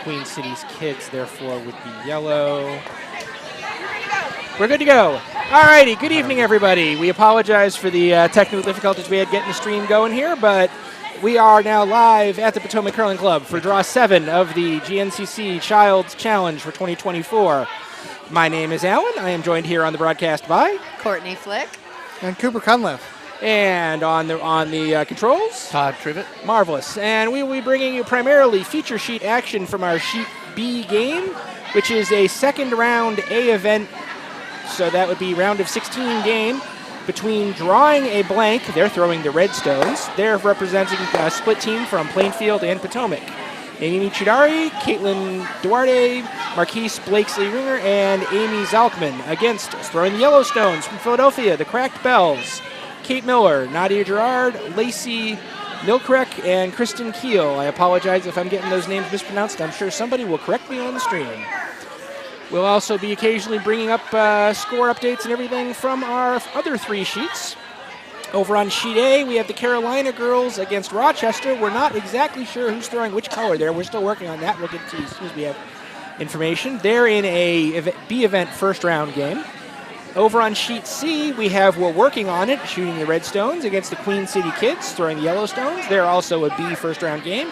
Queen City's kids, therefore, would be yellow. We're good to go. All righty, good evening, everybody. We apologize for the technical difficulties we had getting the stream going here, but we are now live at the Potomac Curling Club for Draw 7 of the GNCC Child's Challenge for 2024. My name is Alan. I am joined here on the broadcast by Courtney Flick and Cooper Cunliffe. And on the controls, Todd Trivet. Marvelous. And we will be bringing you primarily feature sheet action from our Sheet B game, which is a second round A event. So that would be round of 16 game between Drawing a Blank. They're throwing the Red Stones. They're representing a split team from Plainfield and Potomac. Namini Chaudhari, Kaitlyn Duarte, Marquise Blakeslee-Ringer, and Amy Zalcman against throwing the Yellowstones from Philadelphia, the Cracked Bells. Kate Miller, Nadia, Gerard, Lacy, Mielcarek, and Kristen, Keel. I apologize if I'm getting those names mispronounced. I'm sure somebody will correct me on the stream. We'll also be occasionally bringing up score updates and everything from our other three sheets. Over on Sheet A, we have the Carolina girls against Rochester. We're not exactly sure who's throwing which color there. We're still working on that. We'll get to you as soon as we have information. They're in a B event first round game. Over on Sheet C, we have We're Working on It, shooting the Redstones against the Queen City Kids, throwing the Yellowstones. They're also a B first-round game.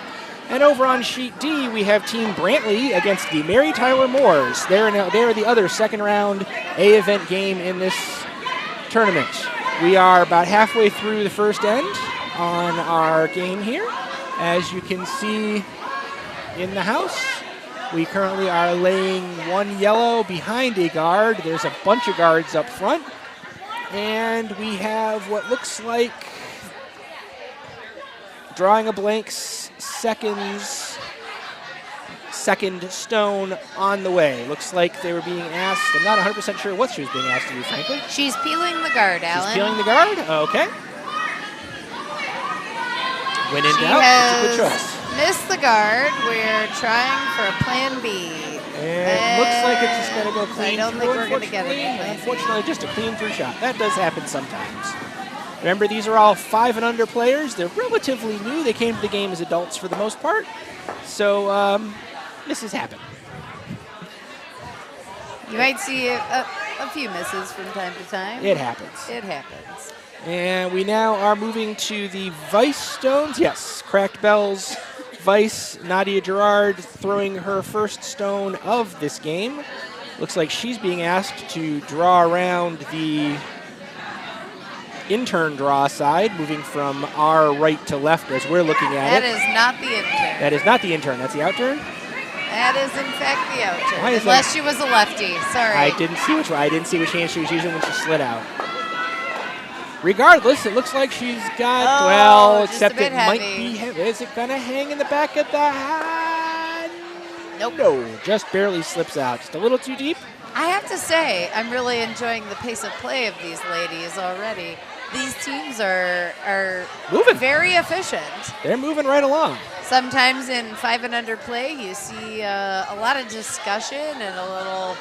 And over on Sheet D, we have Team Brantley against the Mary Tyler Moores. They're the other second-round A event game in this tournament. We are about halfway through the first end on our game here. As you can see in the house, we currently are laying one yellow behind a guard. There's a bunch of guards up front. And we have what looks like Drawing a Blank's second stone on the way. Looks like they were being asked. I'm not 100% sure what she was being asked to do, frankly. She's peeling the guard, Alan. She's peeling the guard? Okay. When in doubt, it's a good choice. Missed the guard. We're trying for a plan B. And looks like it's just going to go clean. I don't think we're going to get it. Unfortunately, just a clean through shot. That does happen sometimes. Remember, these are all 5 and under players. They're relatively new. They came to the game as adults for the most part. So misses happen. You might see a few misses from time to time. It happens. It happens. And we now are moving to the Vice Stones. Yes, Cracked Bells, Vice, Nadia Gerard throwing her first stone of this game. Looks like she's being asked to draw around the intern draw side, moving from our right to left as we're looking at it. That is not the intern. That is not the intern. That's the outturn? That is, in fact, the outturn. Why is Unless that? she was a lefty. Sorry. I didn't see which hand she was using when she slid out. Regardless, it looks like she's got, except it might be heavy. Is it going to hang in the back of the hand? Nope. No, just barely slips out. Just a little too deep. I have to say, I'm really enjoying the pace of play of these ladies already. These teams are moving. Very efficient. They're moving right along. Sometimes in 5 and under play, you see a lot of discussion and a little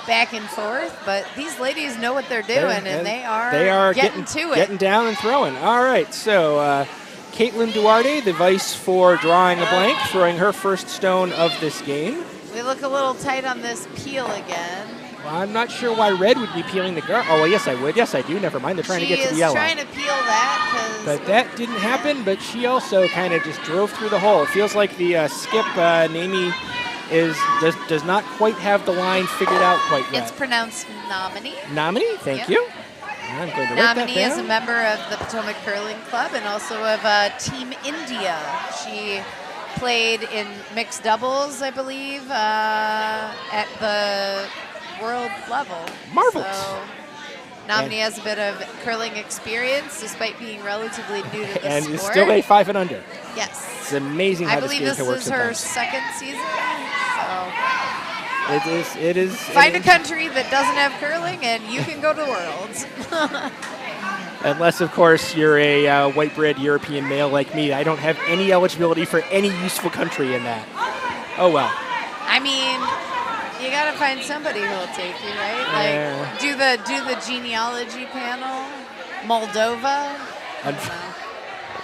back and forth, but these ladies know what they're doing, and they are getting to it. Getting down and throwing. All right, so Kaitlyn Duarte, the vice for Drawing a Blank, throwing her first stone of this game. We look a little tight on this peel again. Well, I'm not sure why red would be peeling the guard. Oh, well, yes, I would. Yes, I do. Never mind. They're trying to get to the yellow. She is trying to peel that. But that didn't happen, but she also kind of just drove through the hole. It feels like the skip, Namini, does not quite have the line figured out quite yet. It's pronounced Namini. Namini? Thank you. I'm going to write that Namini down. is a member of the Potomac Curling Club and also of Team India. She played in mixed doubles, I believe, at the world level. Marvelous. So Namini has a bit of curling experience despite being relatively new to the and sport. is still a 5 and under. Yes. It's amazing how I believe this is her second season. So It is. find a country that doesn't have curling and you can go to Worlds. Unless, of course, you're a white-bread European male like me. I don't have any eligibility for any useful country in that. Oh, well. I mean, you got to find somebody who will take you, right? Like, do the genealogy panel. Moldova.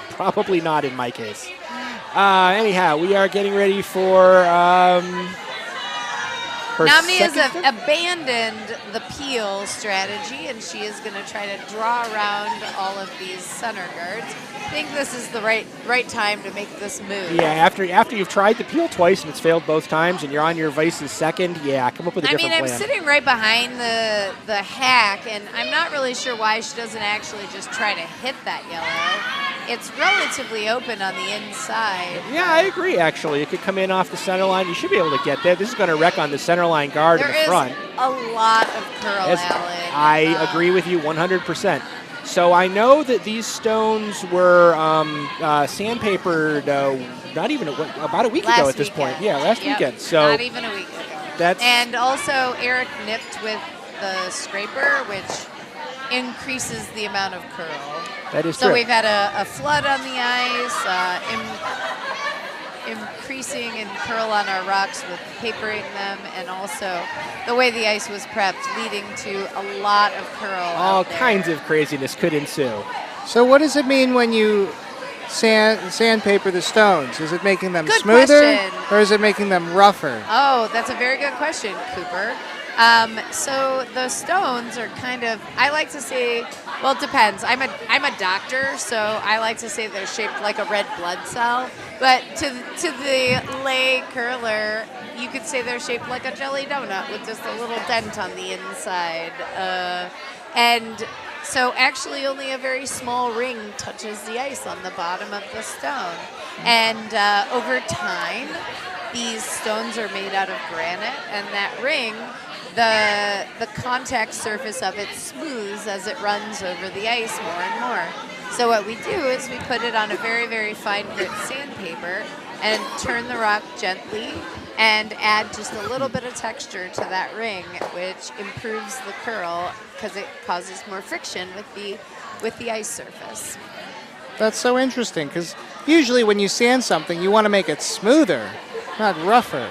Probably not in my case. Anyhow, we are getting ready for Namini has second. abandoned the peel strategy, and she is going to try to draw around all of these center guards. I think this is the right time to make this move. Yeah, after you've tried the peel twice and it's failed both times, and you're on your vice's second, yeah, come up with a different plan. I'm sitting right behind the hack, and I'm not really sure why she doesn't actually just try to hit that yellow. It's relatively open on the inside. Yeah, I agree, actually. It could come in off the center line. You should be able to get there. This is going to wreck on the center line guard in the front. There is a lot of curl, Alan. I agree with you 100%. So I know that these stones were sandpapered not even about a week ago at this point. Yeah, last weekend. So not even a week ago. And also Eric nipped with the scraper, which increases the amount of curl. That is true. So we've had a flood on the ice, increasing in curl on our rocks with papering them, and also the way the ice was prepped, leading to a lot of curl. All kinds of craziness could ensue. So what does it mean when you sandpaper the stones? Is it making them Good smoother, question. or is it making them rougher? Oh, that's a very good question, Cooper. So the stones are kind of, I like to say, well, it depends. I'm a doctor, so I like to say they're shaped like a red blood cell. But to the lay curler, you could say they're shaped like a jelly donut with just a little dent on the inside. And so actually only a very small ring touches the ice on the bottom of the stone. And over time, these stones are made out of granite, and that ring, the contact surface of it smooths as it runs over the ice more and more. So what we do is we put it on a very, very fine grit sandpaper and turn the rock gently and add just a little bit of texture to that ring, which improves the curl because it causes more friction with the ice surface. That's so interesting, because usually when you sand something, you want to make it smoother, not rougher.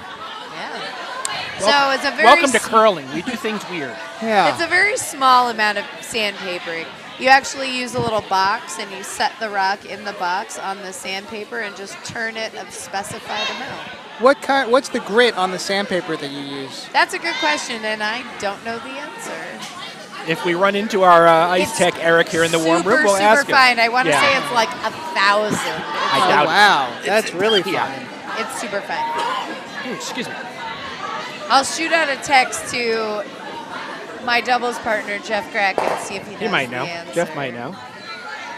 So it's a very welcome to curling. We do things weird. Yeah. It's a very small amount of sandpapering. You actually use a little box, and you set the rock in the box on the sandpaper and just turn it a specified amount. What's the grit on the sandpaper that you use? That's a good question, and I don't know the answer. If we run into our ice tech Eric here in the warm room, we'll ask him. Super fine. I want to say it's like 1,000. I doubt it. Wow, that's really fine. It's super fine. Excuse me. I'll shoot out a text to my doubles partner, Jeff Crack, and see if he knows He might know. the answer. Jeff might know.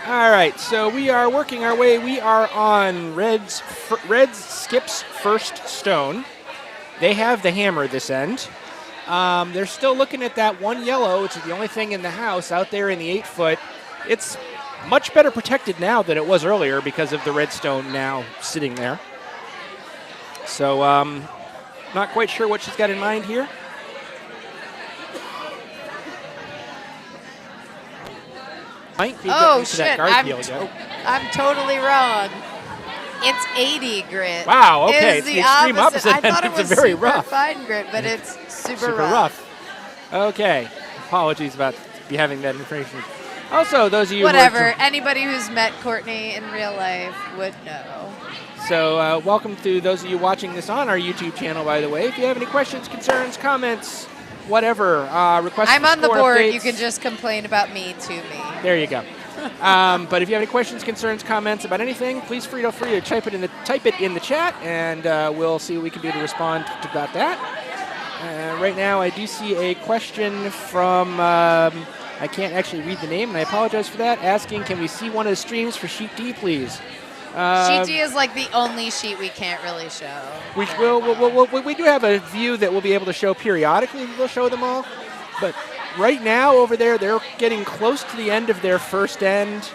All right, so we are working our way. We are on Red's Skip's first stone. They have the hammer this end. They're still looking at that one yellow, which is the only thing in the house out there in the 8-foot. It's much better protected now than it was earlier because of the red stone now sitting there. So, not quite sure what she's got in mind here. Oh, shit. I'm totally wrong. It's 80 grit. Wow, okay. It's the extreme opposite. I thought it was very super rough. fine grit, but it's super rough. Okay. Apologies about be having that information. Also, those of you whatever. Anybody who's met Courtney in real life would know. So welcome to those of you watching this on our YouTube channel, by the way. If you have any questions, concerns, comments, whatever, requests I'm on the board. Updates, you can just complain about me to me. There you go. But if you have any questions, concerns, comments about anything, please feel free to type it in the chat, and we'll see what we can do to respond about that. Right now, I do see a question from, I can't actually read the name, and I apologize for that, asking, can we see one of the streams for Sheet D, please? Sheet D is like the only sheet we can't really show. We do have a view that we'll be able to show periodically. We'll show them all. But right now over there, they're getting close to the end of their first end.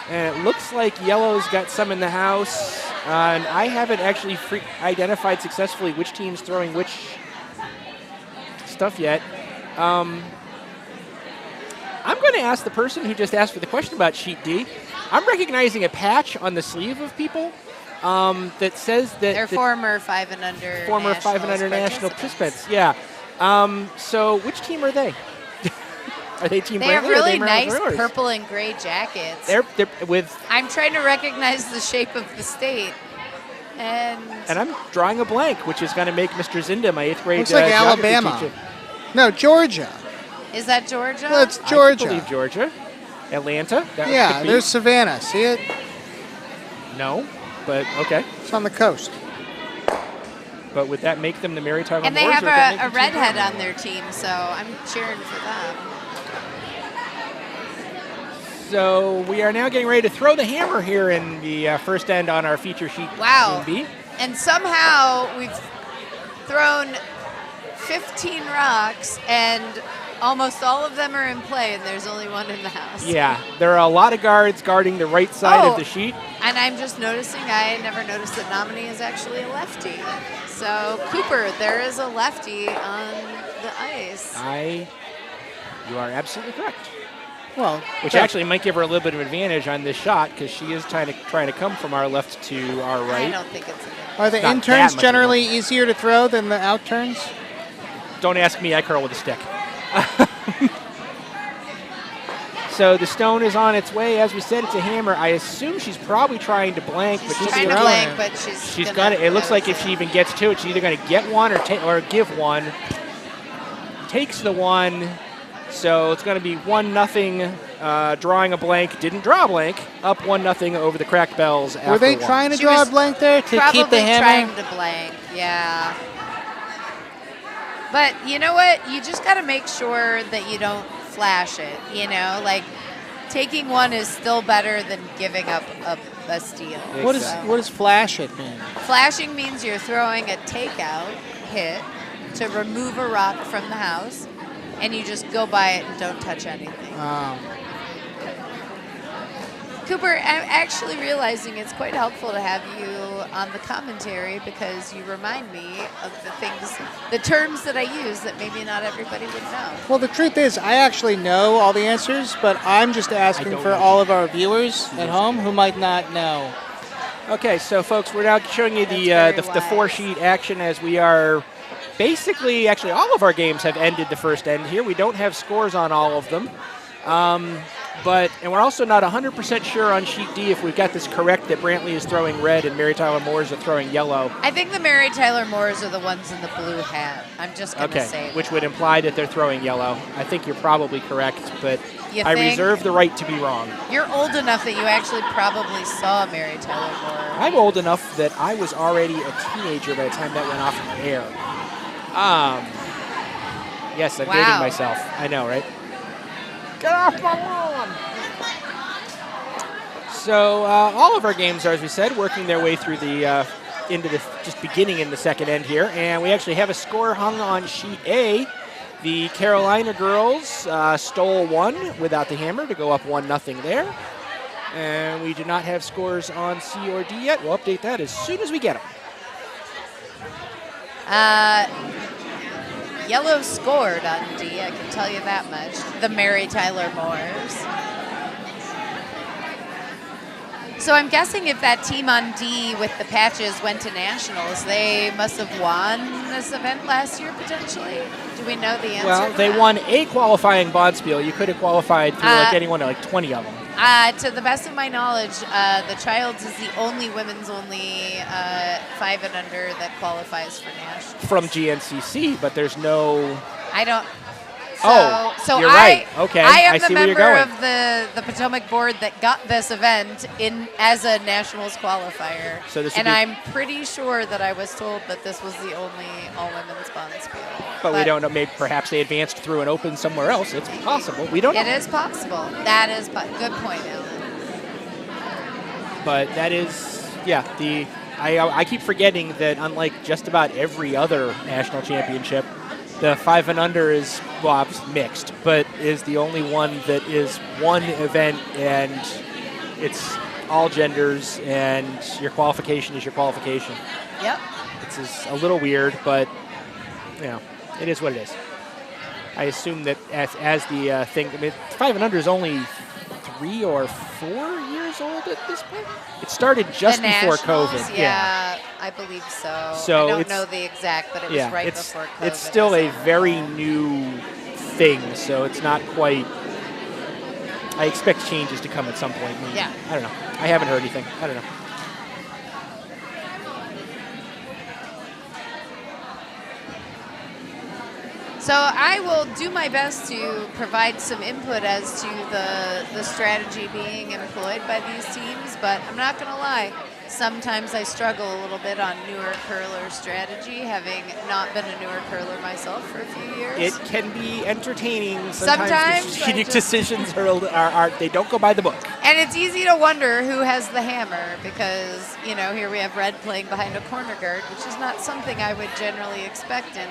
And it looks like yellow's got some in the house. And I haven't actually identified successfully which team's throwing which stuff yet. I'm going to ask the person who just asked for the question about Sheet D. I'm recognizing a patch on the sleeve of people that says that they're former 5 and under national participants. Yeah. So which team are they? Are they Team They have Brantley, really or nice Mariners? purple and gray jackets. They're with. I'm trying to recognize the shape of the state. And I'm drawing a blank, which is going to make Mr. Zinda, my 8th grade Looks like geography Alabama. teacher. No, Georgia. is that Georgia? Well, it's I Georgia. believe Georgia. Atlanta. That Yeah, could be. there's Savannah. See it? No, but okay. It's on the coast. But would that make them the Mary Tyler And they Moores, have or would that a make them redhead Team on their team, so I'm cheering for them. So we are now getting ready to throw the hammer here in the first end on our feature sheet. Wow. Team B. And somehow we've thrown 15 rocks, and almost all of them are in play, and there's only one in the house. Yeah, there are a lot of guards guarding the right side of the sheet. And I'm just noticing, I never noticed that Namini is actually a lefty. So, Cooper, there is a lefty on the ice. You are absolutely correct. Well, Which actually might give her a little bit of advantage on this shot because she is trying to come from our left to our I right. don't think it's a are the not interns that much generally easier to throw than the out turns? Don't ask me, I curl with a stick. So the stone is on its way. As we said, it's a hammer. I assume she's probably trying to blank, but She's trying to throwing blank, it. but she's got gonna it. It looks like if notice she even gets to it, she's either going to get one or give one. Takes the one. So it's going to be 1-0, drawing a blank. Didn't draw a blank. Up 1-0 over the Cracked Bells. Were they after one. trying to She draw a was blank there to probably keep the hammer? trying to blank, yeah. But you know what? You just got to make sure that you don't flash it, you know? Like, taking one is still better than giving up a steal. What does flash it mean? Flashing means you're throwing a takeout hit to remove a rock from the house, and you just go by it and don't touch anything. Cooper, I'm actually realizing it's quite helpful to have you on the commentary because you remind me of the terms that I use that maybe not everybody would know. Well, the truth is, I actually know all the answers, but I'm just asking don't for know. all of our viewers at home who might not know. Okay, so folks, we're now showing you the That's very four-sheet action as we are basically, actually all of our games have ended the first end here. We don't have scores on all of them. And we're also not 100% sure on sheet D if we've got this correct that Brantley is throwing red and Mary Tyler Moores are throwing yellow. I think the Mary Tyler Moores are the ones in the blue hat. I'm just going to say which that. would imply that they're throwing yellow. I think you're probably correct, but You I think? reserve the right to be wrong. You're old enough that you actually probably saw Mary Tyler Moore. I'm old enough that I was already a teenager by the time that went off in the air. Yes, I'm dating myself. I know, right? Get off my lawn! So all of our games are, as we said, working their way through the into the just beginning in the second end here, and we actually have a score hung on sheet A. The Carolina girls stole one without the hammer to go up 1-0 there, and we do not have scores on C or D yet. We'll update that as soon as we get them. Yellow scored on D, I can tell you that much. The Mary Tyler Moores. So I'm guessing if that team on D with the patches went to nationals, they must have won this event last year potentially. Do we know the answer? Well, to they that? won a qualifying Bonspiel. You could have qualified through like anyone, like 20 of them. To the best of my knowledge, the Childs is the only women's only 5 and under that qualifies for nationals. From GNCC, but there's no. I don't. So you're right. Okay, I am I the see where you're member going. of the Potomac board that got this event in as a nationals qualifier. So this would and be- I'm pretty sure that I was told that this was the only all-women's Bonspiel. But we don't know. Maybe perhaps they advanced through an open somewhere else. It's possible. We don't know. It is possible. That is good point, Alan. But that is, yeah. I keep forgetting that unlike just about every other national championship, the 5 and under is, well, obviously mixed, but is the only one that is one event and it's all genders and your qualification is your qualification. Yep. It's a little weird, but you know, it is what it is. I assume that as the thing, I mean, 5 and under is only 3 or 4 years old at this point. It started just The before nationals, COVID. Yeah, I believe so. So I don't it's- know the exact, but it was right it's, before COVID. It's still a so. very new thing, so it's not quite. I expect changes to come at some point. Maybe. Yeah. I don't know. I haven't heard anything. I don't know. So I will do my best to provide some input as to the strategy being employed by these teams, but I'm not going to lie. Sometimes I struggle a little bit on newer curler strategy, having not been a newer curler myself for a few years. It can be entertaining. Sometimes the strategic decisions are they don't go by the book. And it's easy to wonder who has the hammer because, you know, here we have Red playing behind a corner guard, which is not something I would generally expect in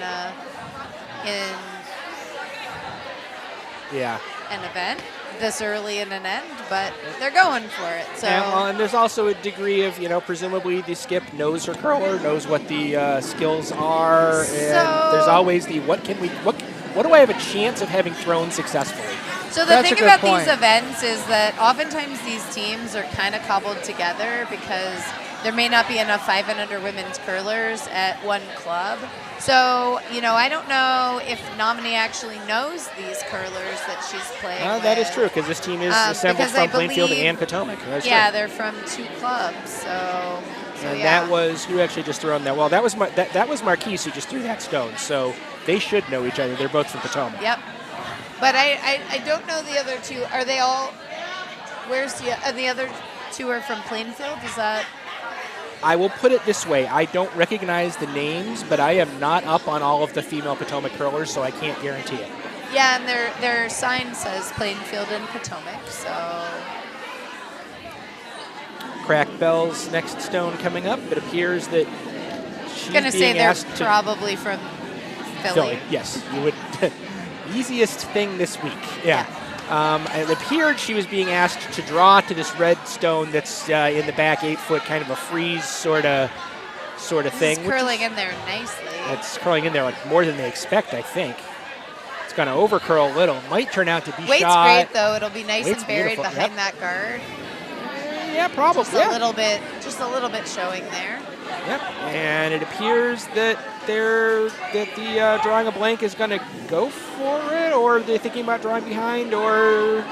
an event this early in an end, but they're going for it. So and there's also a degree of, you know, presumably the skip knows her curler, knows what the skills are, and there's always the what do I have a chance of having thrown successfully? So the thing about these events is that oftentimes these teams are kind of cobbled together because there may not be enough 5 and under women's curlers at one club. So, you know, I don't know if Namini actually knows these curlers that she's playing with. That is true, because this team is assembled from Plainfield and Potomac. That's true. They're from 2 clubs. So and that was, who actually just threw that? Well, that was that was Marquise who just threw that stone. So they should know each other. They're both from Potomac. Yep. But I don't know the other 2. Are they all, where's the other 2 are from Plainfield? Is that? I will put it this way. I don't recognize the names, but I am not up on all of the female Potomac curlers, so I can't guarantee it. Yeah, and their sign says Plainfield and Potomac, so. Crack Bell's next stone coming up. It appears that she's going to say they're asked probably from Philly. Yes, you would. Easiest thing this week. Yeah. It appeared she was being asked to draw to this red stone that's in the back 8-foot, kind of a freeze sort of thing. It's curling in there nicely. It's curling in there like more than they expect, I think. It's going to overcurl a little. Might turn out to be Weight's shot. Great, though. It'll be nice Weight's and buried beautiful. behind that guard. Yeah, probably. Just a little bit showing there. Yep. And it appears that the drawing a blank is going to go for it, or they're thinking about drawing behind, or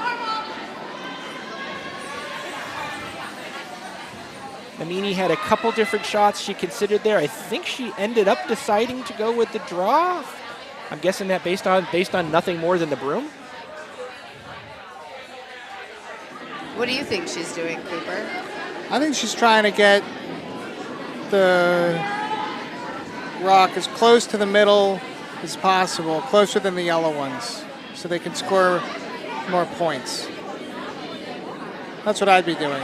Namini had a couple different shots she considered there. I think she ended up deciding to go with the draw. I'm guessing that based on nothing more than the broom. What do you think she's doing, Cooper? I think she's trying to get the rock as close to the middle as possible, closer than the yellow ones, so they can score more points. That's what I'd be doing.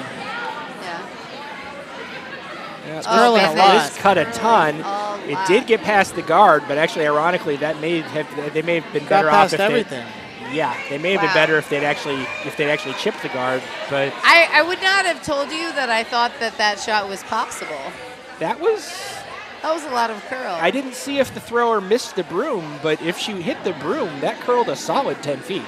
Yeah, it's curling a lot. It's cut a ton. It did get past the guard, but actually, ironically, they may have been better off if everything. They may have been better if they'd actually chipped the guard. But I would not have told you that I thought that shot was possible. That was a lot of curl. I didn't see if the thrower missed the broom, but if she hit the broom, that curled a solid 10 feet.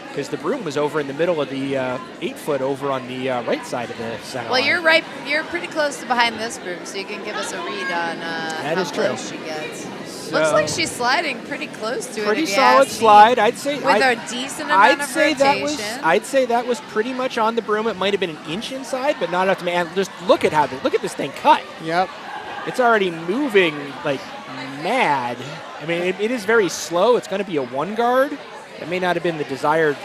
Because the broom was over in the middle of the 8-foot over on the right side of the center line. You're right. You're pretty close to behind this broom, so you can give us a read on how close she gets. So looks like she's sliding pretty close to it. Pretty solid slide, I'd say. With a decent amount of rotation. I'd say that was pretty much on the broom. It might have been an inch inside, but not enough to man. Just look at this thing cut. Yep. It's already moving like mad. I mean, it is very slow. It's going to be a 1 guard. It may not have been the desired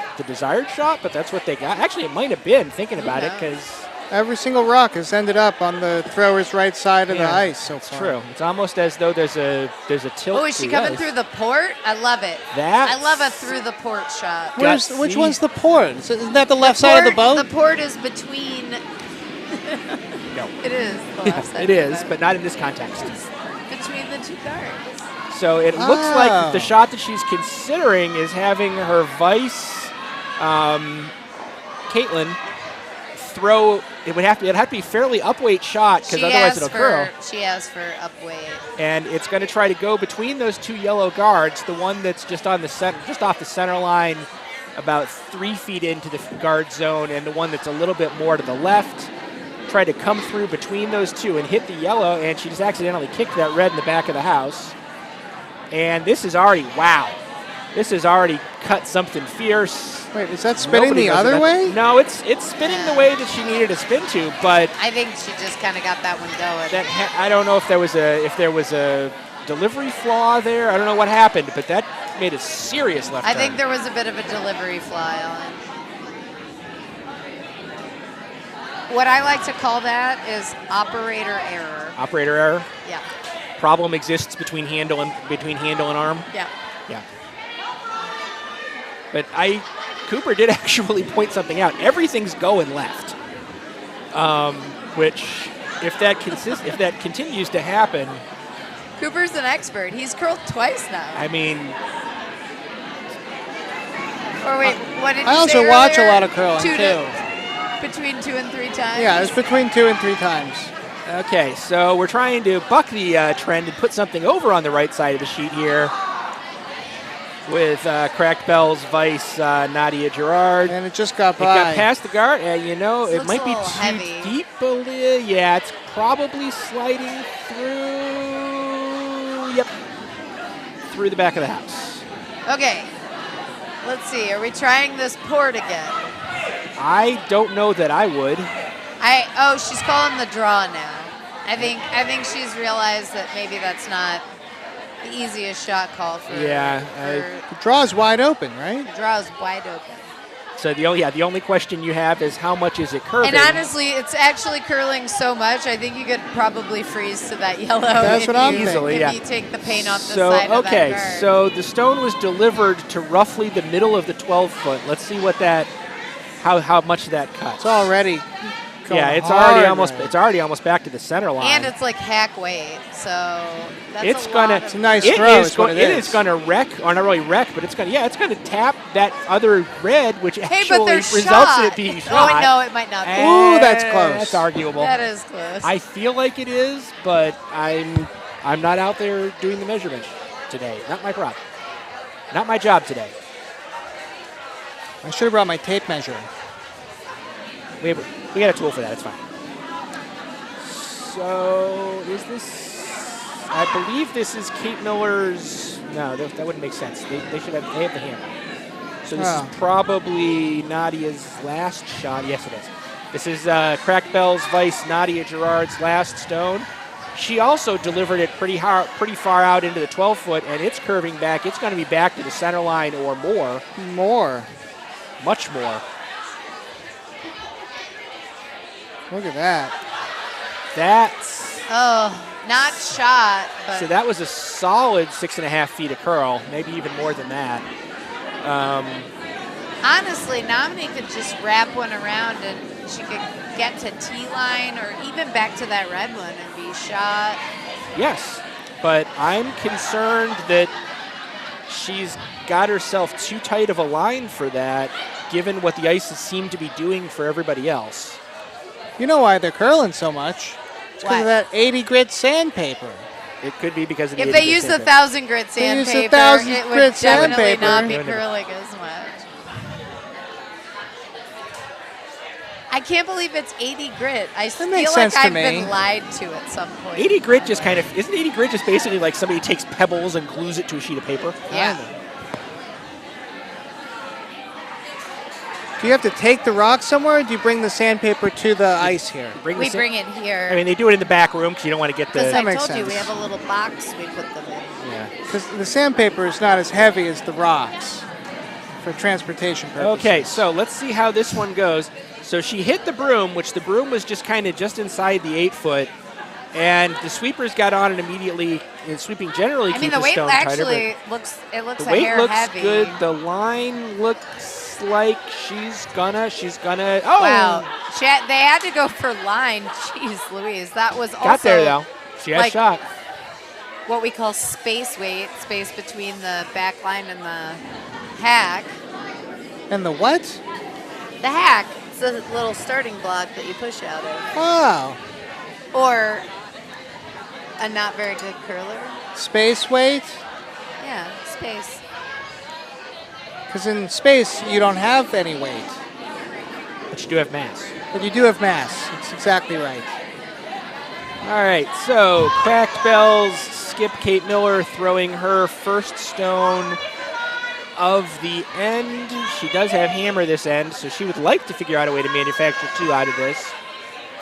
shot, but that's what they got. Actually, it might have been, thinking about it, because every single rock has ended up on the thrower's right side of the ice so far. It's true. It's almost as though there's a tilt. Oh, is she coming through the port? I love it. I love a through the port shot. Which one's the port? Isn't that the left side of the boat? The port is between. No. It is the left side. It is, but not in this context. It's between the 2 guards. So it looks like the shot that she's considering is having her vice, Kaitlyn, throw. It'd have to be a fairly upweight shot, because otherwise it'll curl. She asked for upweight. And it's going to try to go between those 2 yellow guards, the one that's just on the just off the center line, about 3 feet into the guard zone, and the one that's a little bit more to the left. Try to come through between those 2 and hit the yellow, and she just accidentally kicked that red in the back of the house. And this is already, this has already cut something fierce. Wait, is that spinning the other way? No, it's spinning the way that she needed to spin to, but I think she just kind of got that one going. I don't know if there was a delivery flaw there. I don't know what happened, but that made a serious left turn. I think there was a bit of a delivery flaw, Ellen. What I like to call that is operator error. Operator error? Yeah. Problem exists between handle and arm? Yeah. Yeah. But Cooper did actually point something out. Everything's going left. Which, if that continues to happen, Cooper's an expert. He's curled twice now. I mean, or wait, what did you I also say watch earlier? a lot of curling too. Between 2 and 3 times. Yeah, it's between 2 and 3 times. okay, so we're trying to buck the trend and put something over on the right side of the sheet here with Cracked Bell's vice, Nadia Gerard. And it just got by. It got past the guard. You know, This it might be looks too a little heavy. deep. Yeah, it's probably sliding through. Yep, through the back of the house. Okay. Let's see. Are we trying this port again? I don't know that I would. Oh, she's calling the draw now. I think she's realized that maybe that's not the easiest shot call for Yeah, her. The draw's wide open, right? The draw's wide open. So the only question you have is how much is it curving? And honestly, it's actually curling so much, I think you could probably freeze to that yellow. That's what I'm thinking. If you take the paint off the So side of okay, that guard. so the stone was delivered to roughly the middle of the 12-foot. Let's see what how much that cuts. It's already going yeah, it's hard, already almost right? it's already almost back to the center line. And it's like hack weight, so that's It's a gonna. lot of It's a nice It throw. is is what going. it It is going to wreck, or not really wreck, but it's going to. Yeah, it's going to tap that other red, which Hey, actually but they're results shot. in it being shot. Oh, no, it might not be. Ooh, that's close. That's arguable. That is close. I feel like it is, but I'm not out there doing the measurement today. Not my prop. Not my job today. I should have brought my tape measure. We got a tool for that. It's fine. So is this? I believe this is Kate Miller's. No, that wouldn't make sense. They should have. They have the hammer. So this is probably Nadia's last shot. Yes, it is. This is Cracked Bell's vice, Nadia Gerard's last stone. She also delivered it pretty far out into the 12-foot, and it's curving back. It's going to be back to the center line or more. Much more. Look at that. That's. Not shot, but So that was a solid 6.5 feet of curl, maybe even more than that. honestly, Namini could just wrap one around and she could get to T-line or even back to that red one and be shot. Yes, but I'm concerned that she's got herself too tight of a line for that, given what the ices seem to be doing for everybody else. You know why they're curling so much? It's because of that 80 grit sandpaper. It could be because of the If they use the 1,000 grit sandpaper, it would definitely not be curling as much. I can't believe it's 80 grit. I feel like I've been lied to at some point. 80 grit just kind of, isn't 80 grit just basically like somebody takes pebbles and glues it to a sheet of paper? Yeah. Do you have to take the rock somewhere, or do you bring the sandpaper to the ice here? We bring it here. I mean, they do it in the back room because you don't want to get the... Because I told you, we have a little box we put them in. Yeah. Because the sandpaper is not as heavy as the rocks for transportation purposes. Okay, so let's see how this one goes. So she hit the broom, which the broom was just kind of just inside the 8-foot, and the sweepers got on it immediately. And sweeping generally keeps the weight stone tighter. actually looks a hair heavy. The weight looks good. The line looks like she's gonna. Oh! Wow. They had to go for line. Jeez Louise. That was also... Got there, though. She had a shot. What we call space weight, space between the back line and the hack. And the what? The hack. It's a little starting block that you push out of. Wow. Or a not very good curler. Space weight? Yeah, space. Because in space, you don't have any weight. But you do have mass. But you do have mass. It's exactly right. All right, so Cracked Bells, skip Kate Miller throwing her first stone of the end. She does have hammer this end, so she would like to figure out a way to manufacture 2 out of this.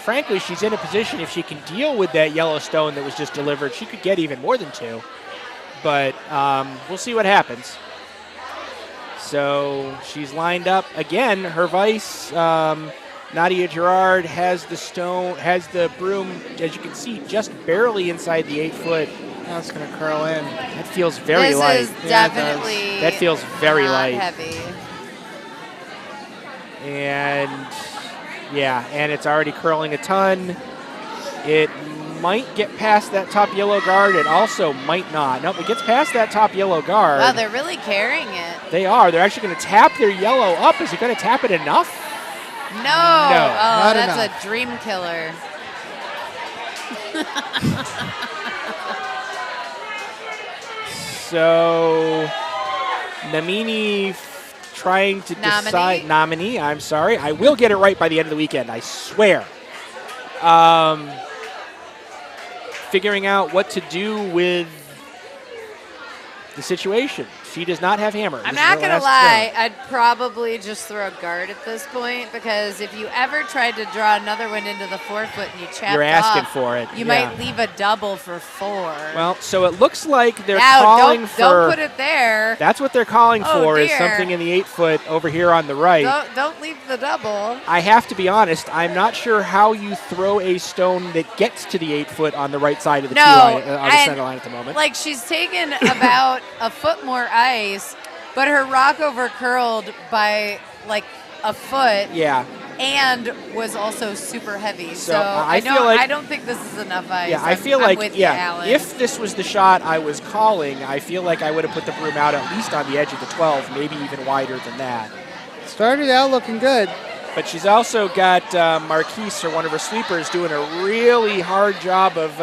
frankly, she's in a position, if she can deal with that yellow stone that was just delivered, she could get even more than 2. But we'll see what happens. So she's lined up again. Her vice, Nadia Gerard, has the broom, as you can see, just barely inside the 8-foot. That's going to curl in. That feels very light. This is definitely That feels very not light. heavy. And yeah, and it's already curling a ton. It might get past that top yellow guard. It also might not. Nope, it gets past that top yellow guard. Wow, they're really carrying it. They are. They're actually going to tap their yellow up. Is it going to tap it enough? No. No, Oh, not that's enough. a dream killer. So Namini trying to decide. Namini, I'm sorry. I will get it right by the end of the weekend, I swear. Figuring out what to do with the situation. She does not have hammer. I'm This is not her going to last lie. throw. I'd probably just throw a guard at this point because if you ever tried to draw another one into the 4-foot and you chapped You're asking off, for it. you yeah. might leave a double for 4. Well, so it looks like they're now, calling for. don't put it there. That's what they're calling Oh, for, is dear. something in the 8-foot over here on the right. Don't leave the double. I have to be honest, I'm not sure how you throw a stone that gets to the 8-foot on the right side of the tee line, on the center line at the moment. Like, she's taken about a foot more ice, but her rock over curled by like a foot. Yeah. And was also super heavy. So, So I feel like- I don't think this is enough ice. Yeah, I feel I'm like, with yeah, you, Alan. if this was the shot I was calling, I feel like I would have put the broom out at least on the edge of the 12, maybe even wider than that. Started out looking good. But she's also got Marquise, or one of her sweepers, doing a really hard job of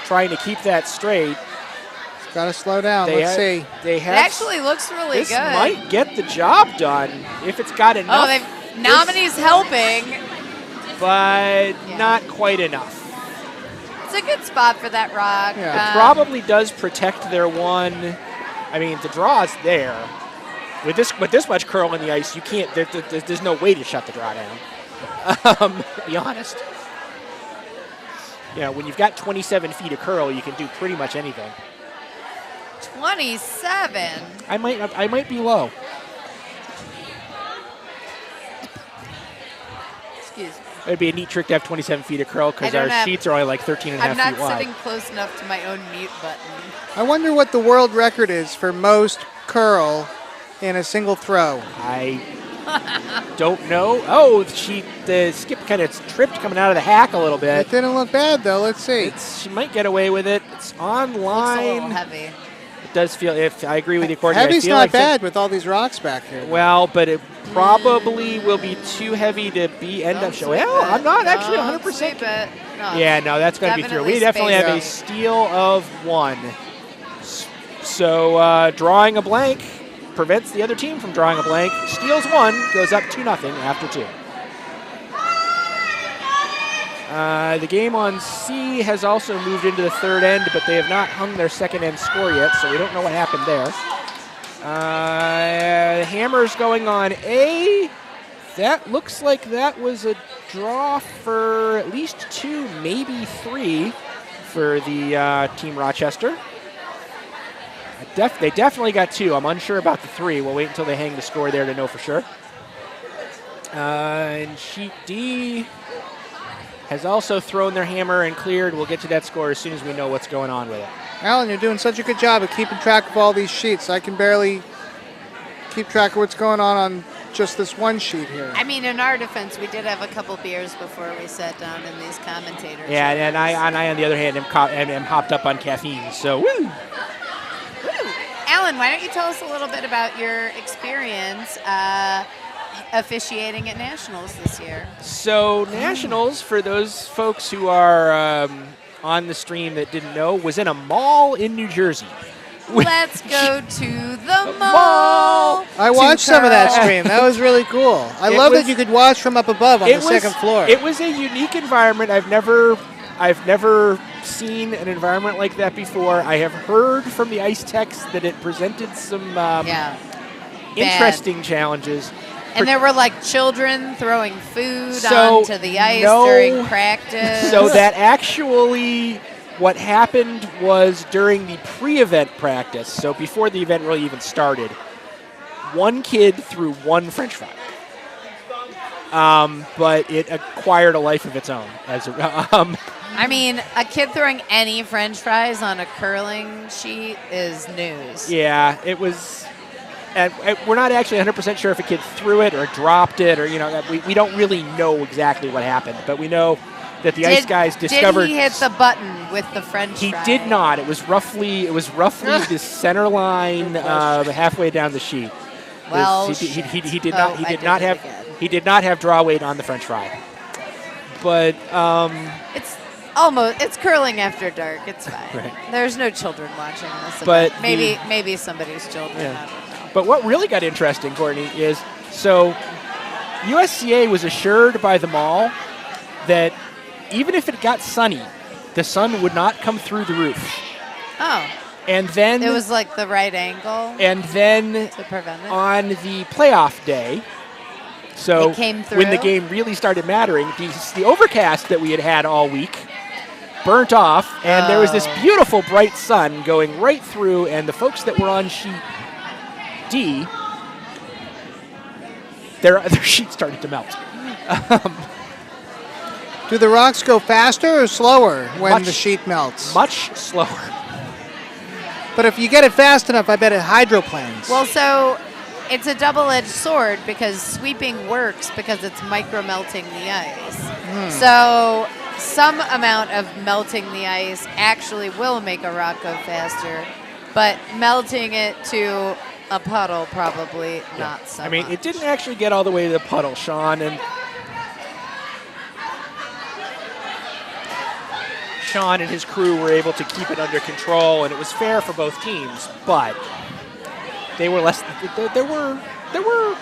trying to keep that straight. Got to slow down. Let's see. They It have. actually looks really This good. might get the job done if it's got enough. Oh, Namini's helping. But not quite enough. It's a good spot for that rock. Yeah. It probably does protect their one. I mean, the draw is there. With this much curl in the ice, you can't. There's no way to shut the draw down. To be honest. Yeah, when you've got 27 feet of curl, you can do pretty much anything. 27. I might be low. Excuse me. It'd be a neat trick to have 27 feet of curl because I our don't have- sheets are only like 13 and a I'm half not feet wide. sitting close enough to my own mute button. I wonder what the world record is for most curl in a single throw. I don't know. Oh, the skip kind of tripped coming out of the hack a little bit. It didn't look bad, though. Let's see. She might get away with it. It's on Looks a little line. heavy. It does feel, if I agree with you, Courtney. Heavy's I feel not like bad with all these rocks back here. Well, but it probably will be too heavy to end up showing. Well, I'm not actually 100%. Sweep it. No, Yeah, no, that's going to be through. We definitely have a steal of 1. So drawing a blank prevents the other team from drawing a blank. Steals 1, goes up 2-0 after 2. The game on C has also moved into the third end, but they have not hung their second end score yet, so we don't know what happened there. Hammers going on A. That looks like that was a draw for at least 2, maybe 3 for the Team Rochester. They definitely got 2. I'm unsure about the 3. We'll wait until they hang the score there to know for sure. And Sheet D has also thrown their hammer and cleared. We'll get to that score as soon as we know what's going on with it. Alan, you're doing such a good job of keeping track of all these sheets. I can barely keep track of what's going on just this one sheet here. I mean, in our defense, we did have a couple beers before we sat down in these commentators. Yeah, and I on the other hand, am hopped up on caffeine. So, woo! Alan, why don't you tell us a little bit about your experience officiating at Nationals this year? So, Nationals, for those folks who are on the stream that didn't know, was in a mall in New Jersey. Let's go to the mall. I watched some of that stream. That was really cool. I love that you could watch from up above on the second floor. It was a unique environment. I've never seen an environment like that before. I have heard from the ice techs that it presented some interesting challenges. And there were like children throwing food So, onto the ice no. during practice. So that actually, what happened was during the pre-event practice, so before the event really even started, one kid threw one French fry. But it acquired a life of its own. I mean, a kid throwing any French fries on a curling sheet is news. Yeah, it was. And we're not actually 100% sure if a kid threw it or dropped it, or we don't really know exactly what happened, but we know that the ice guys discovered. Did he hit the button with the French fry? He did not. It was roughly the center line, halfway down the sheet. Well, he did not have draw weight on the French fry. But it's curling after dark. It's fine. Right. There's no children watching this. But maybe somebody's children. Yeah. I don't know. But what really got interesting, Courtney, is so USCA was assured by them all that even if it got sunny, the sun would not come through the roof. Oh. And then it was like the right angle. And then to prevent it. On the playoff day, so it came through. When the game really started mattering, the overcast that we had all week burnt off, and there was this beautiful bright sun going right through, and the folks that were on sheet D, their sheet started to melt. Do the rocks go faster or slower when the sheet melts? Much slower. But if you get it fast enough, I bet it hydroplanes. Well, so it's a double-edged sword because sweeping works because it's micro-melting the ice. So some amount of melting the ice actually will make a rock go faster, but melting it to a puddle probably not so much. It didn't actually get all the way to the puddle, Sean, and his crew were able to keep it under control, and it was fair for both teams, but they were there were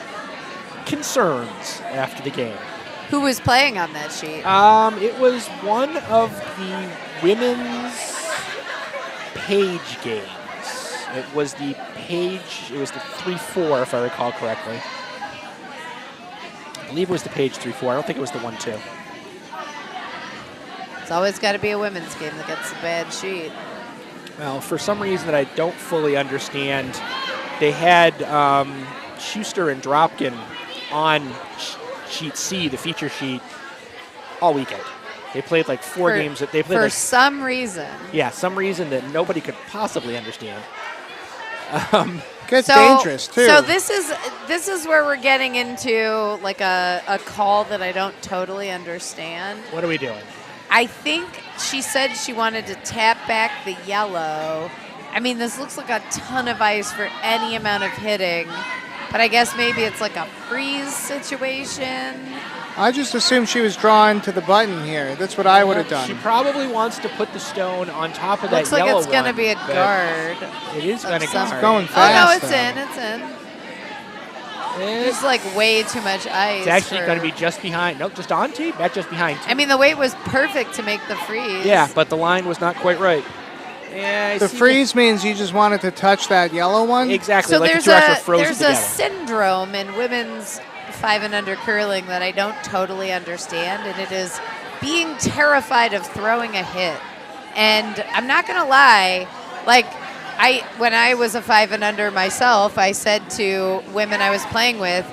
concerns after the game. Who was playing on that sheet? It was one of the women's page games. It was the 3-4, if I recall correctly. I believe it was the page 3-4. I don't think it was the 1-2. It's always got to be a women's game that gets a bad sheet. Well, for some reason that I don't fully understand, they had Schuster and Dropkin on sheet C, the feature sheet, all weekend. They played like four games. They played for some reason. Yeah, some reason that nobody could possibly understand. Gets dangerous too. So this is where we're getting into like a call that I don't totally understand. What are we doing? I think she said she wanted to tap back the yellow. This looks like a ton of ice for any amount of hitting, but I guess maybe it's like a freeze situation. I just assumed she was drawn to the button here. That's what I would have done. She probably wants to put the stone on top of that looks like yellow it's going to one, be a guard. It is going to go. It's going fast. Oh, no, it's though. in. There's like way too much ice. It's actually going to be just behind. Nope, just on tape. Back just behind. The weight was perfect to make the freeze. Yeah, but the line was not quite right. Yeah, the freeze means you just wanted to touch that yellow one? Exactly. So like there's a syndrome in women's 5 and under curling that I don't totally understand, and it is being terrified of throwing a hit. And I'm not going to lie, when I was a 5 and under myself, I said to women I was playing with,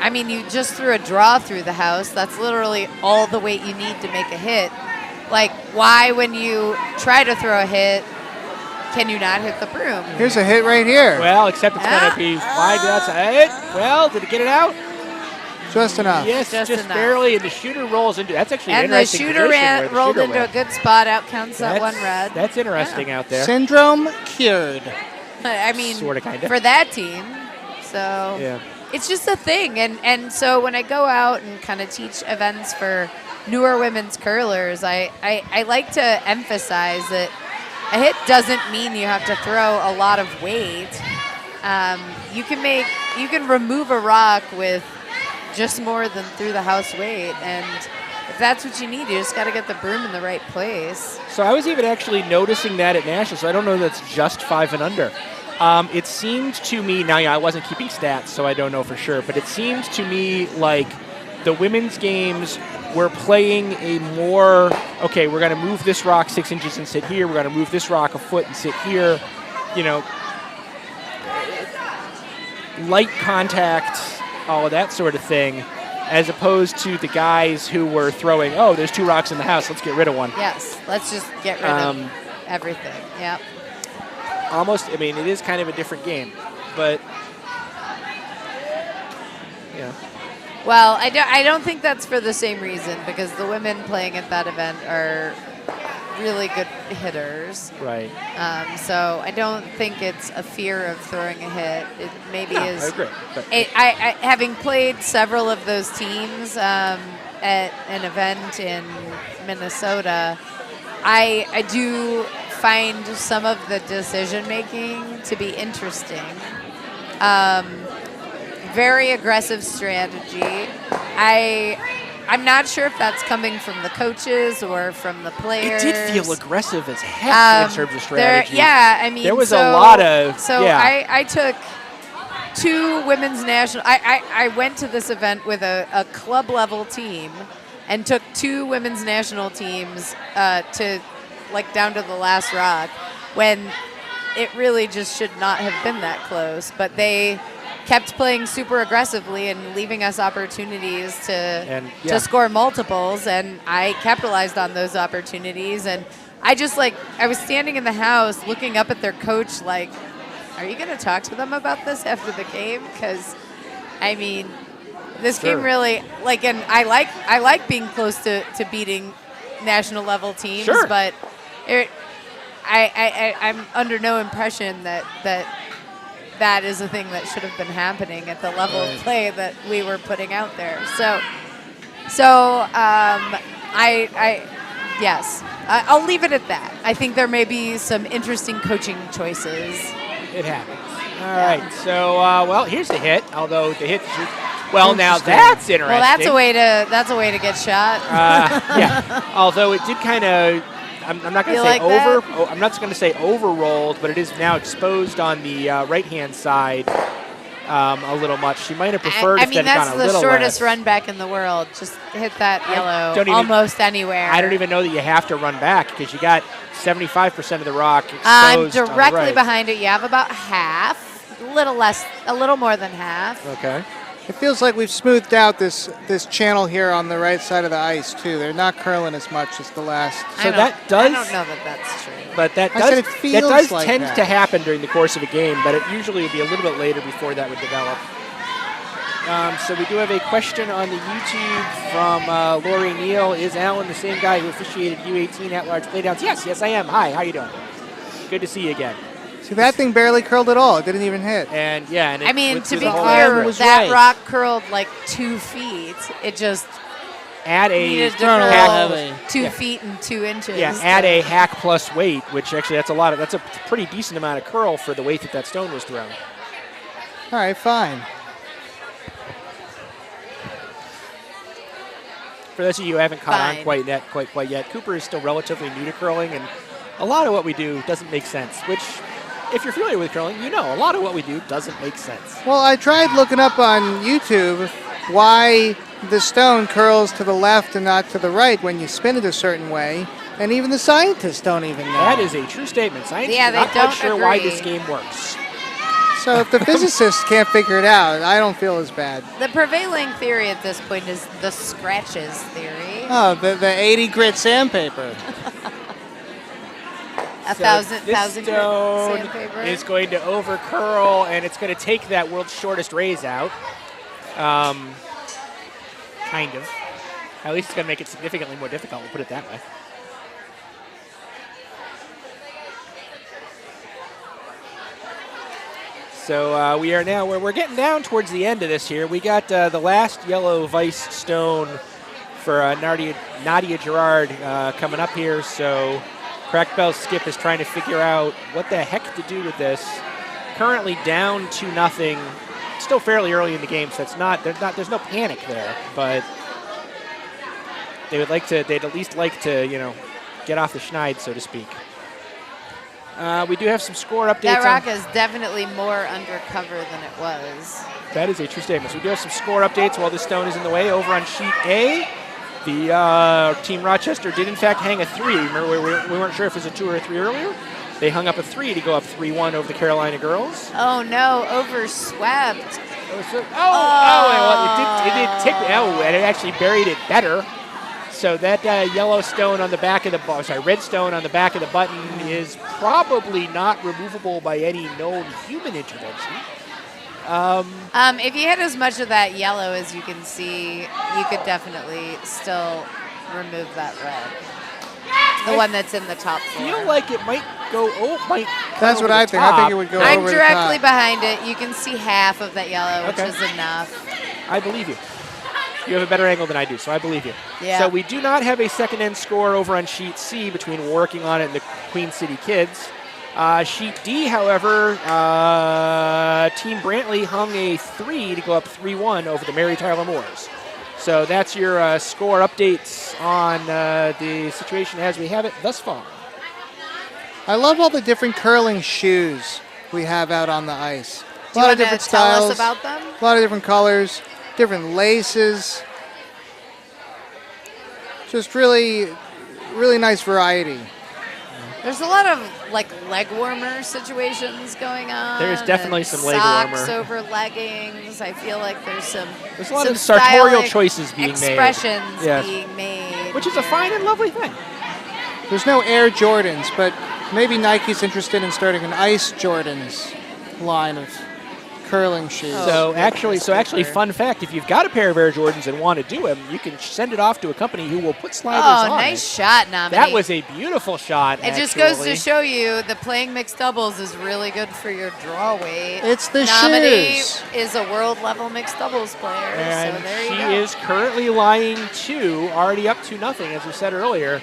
you just threw a draw through the house. That's literally all the weight you need to make a hit. Why, when you try to throw a hit, can you not hit the broom? Here's a hit right here. Well, except it's going to be wide. That's a hit. Well, did it get it out? Just enough. Yes, just enough. Barely, and the shooter rolls into. That's actually an and the interesting shooter rolled into went. a good spot. Out counts that one red. That's interesting out there. Syndrome cured. Sort of, kind of. For that team. So yeah. It's just a thing. And so when I go out and kind of teach events for newer women's curlers, I like to emphasize that a hit doesn't mean you have to throw a lot of weight. You can remove a rock with just more than through the house weight, and if that's what you need, you just got to get the broom in the right place. So I was even actually noticing that at Nationals. So I don't know if that's just 5 and under. It seemed to me, now I wasn't keeping stats, so I don't know for sure, but it seemed to me like the women's games were playing a more, okay, we're going to move this rock 6 inches and sit here, we're going to move this rock a foot and sit here, light contact, all of that sort of thing, as opposed to the guys who were throwing, oh, there's 2 rocks in the house, let's get rid of one. Yes, let's just get rid of everything. Yep. Almost, it is kind of a different game, but yeah. Well, I don't think that's for the same reason, because the women playing at that event are really good hitters. Right. So I don't think it's a fear of throwing a hit. It maybe is. I agree. But I having played several of those teams at an event in Minnesota, I do find some of the decision making to be interesting. Very aggressive strategy. I'm not sure if that's coming from the coaches or from the players. It did feel aggressive as heck in terms of strategy. There was a lot of. So yeah. I took 2 women's national. I went to this event with a club level team, and took 2 women's national teams to down to the last rock, when it really just should not have been that close. But they kept playing super aggressively and leaving us opportunities to score multiples, and I capitalized on those opportunities. And I was standing in the house looking up at their coach like, are you going to talk to them about this after the game? Because, this game really, and I like being close to beating national level teams, but I'm under no impression that is a thing that should have been happening at the level of play that we were putting out there. Yes, I'll leave it at that. I think there may be some interesting coaching choices. It happens. All right. So, here's the hit. Although the hit, now that's interesting. Well, that's a way to get shot. Yeah. Although it did kind of. I'm not going to say I'm not going to say overrolled, but it is now exposed on the right-hand side a little much. She might have preferred if that had gone a little that's the shortest less. run back in the world. Just hit that yellow almost anywhere. I don't even know that you have to run back, because you got 75% of the rock exposed. I'm directly on the right. behind it. You have about half, a little more than half. Okay. It feels like we've smoothed out this channel here on the right side of the ice too. They're not curling as much as the last. So I don't know that that's true. But that does tend to happen during the course of a game, but it usually would be a little bit later before that would develop. So we do have a question on the YouTube from Lori Neal. Is Alan the same guy who officiated U18 at-large playdowns? Yes, I am. Hi, how you doing? Good to see you again. See, that thing barely curled at all. It didn't even hit. And yeah, and to be clear, that rock curled 2 feet. It just needed to curl 2 feet and 2 inches. Yeah, add a hack plus weight, which actually that's a pretty decent amount of curl for the weight that stone was thrown. All right, fine. For those of you who haven't caught on quite yet, Cooper is still relatively new to curling, and a lot of what we do doesn't make sense, which, if you're familiar with curling, a lot of what we do doesn't make sense. Well, I tried looking up on YouTube why the stone curls to the left and not to the right when you spin it a certain way, and even the scientists don't even know. That is a true statement. Scientists are not quite sure why this game works. So if the physicists can't figure it out, I don't feel as bad. The prevailing theory at this point is the scratches theory. Oh, the 80 grit sandpaper. Thousand stone sandpaper is going to over curl, and it's going to take that world's shortest raise out. Kind of. At least it's going to make it significantly more difficult. We'll put it that way. So we are now, we're getting down towards the end of this here. We got the last yellow vice stone for Nadia Gerard coming up here. So Crackbell Skip is trying to figure out what the heck to do with this. Currently down 2-0. Still fairly early in the game, so there's no panic there. But they'd at least like to, get off the schneid, so to speak. We do have some score updates. That rock is definitely more undercover than it was. That is a true statement. So we do have some score updates while this stone is in the way. Over on sheet A, the Team Rochester did in fact hang a 3. Remember, we weren't sure if it was a 2 or a 3 earlier. They hung up a 3 to go up 3-1 over the Carolina girls. Oh no, overswept. It did tick. Oh, and it actually buried it better. So that yellow stone on the back of the red stone on the back of the button is probably not removable by any known human intervention. If you had as much of that yellow as you can see, you could definitely still remove that red. The one that's in the top floor. I feel like it might go. That's what I think. Top. I think it would go I'm over directly the top. behind it. You can see half of that yellow, which Okay. is enough. I believe you. You have a better angle than I do, so I believe you. Yeah. So we do not have a second end score over on sheet C between Working On It and the Queen City Kids. Sheet D, however, Team Brantley hung a 3 to go up 3-1 over the Mary Tyler Moores. So that's your score updates on the situation as we have it thus far. I love all the different curling shoes we have out on the ice. Do A you lot of want to different tell styles, us about them? a lot of different colors, different laces. Just really, really nice variety. There's a lot of like leg warmer situations going on. There is definitely and some leg socks warmer. over leggings. I feel like there's There's a some lot of sartorial stylic choices being made. expressions Yes. being made. Which is a fine and lovely thing. There's no Air Jordans, but maybe Nike's interested in starting an Ice Jordans line of curling shoes. So actually, super. fun fact: if you've got a pair of Air Jordans and want to do them, you can send it off to a company who will put sliders on nice it. shot, Namini. That was a beautiful shot. It just goes to show you that playing mixed doubles is really good for your draw weight. It's the Namini shoes. is a world level mixed doubles player, And so there you she go. is currently lying 2, already up to nothing, as we said earlier.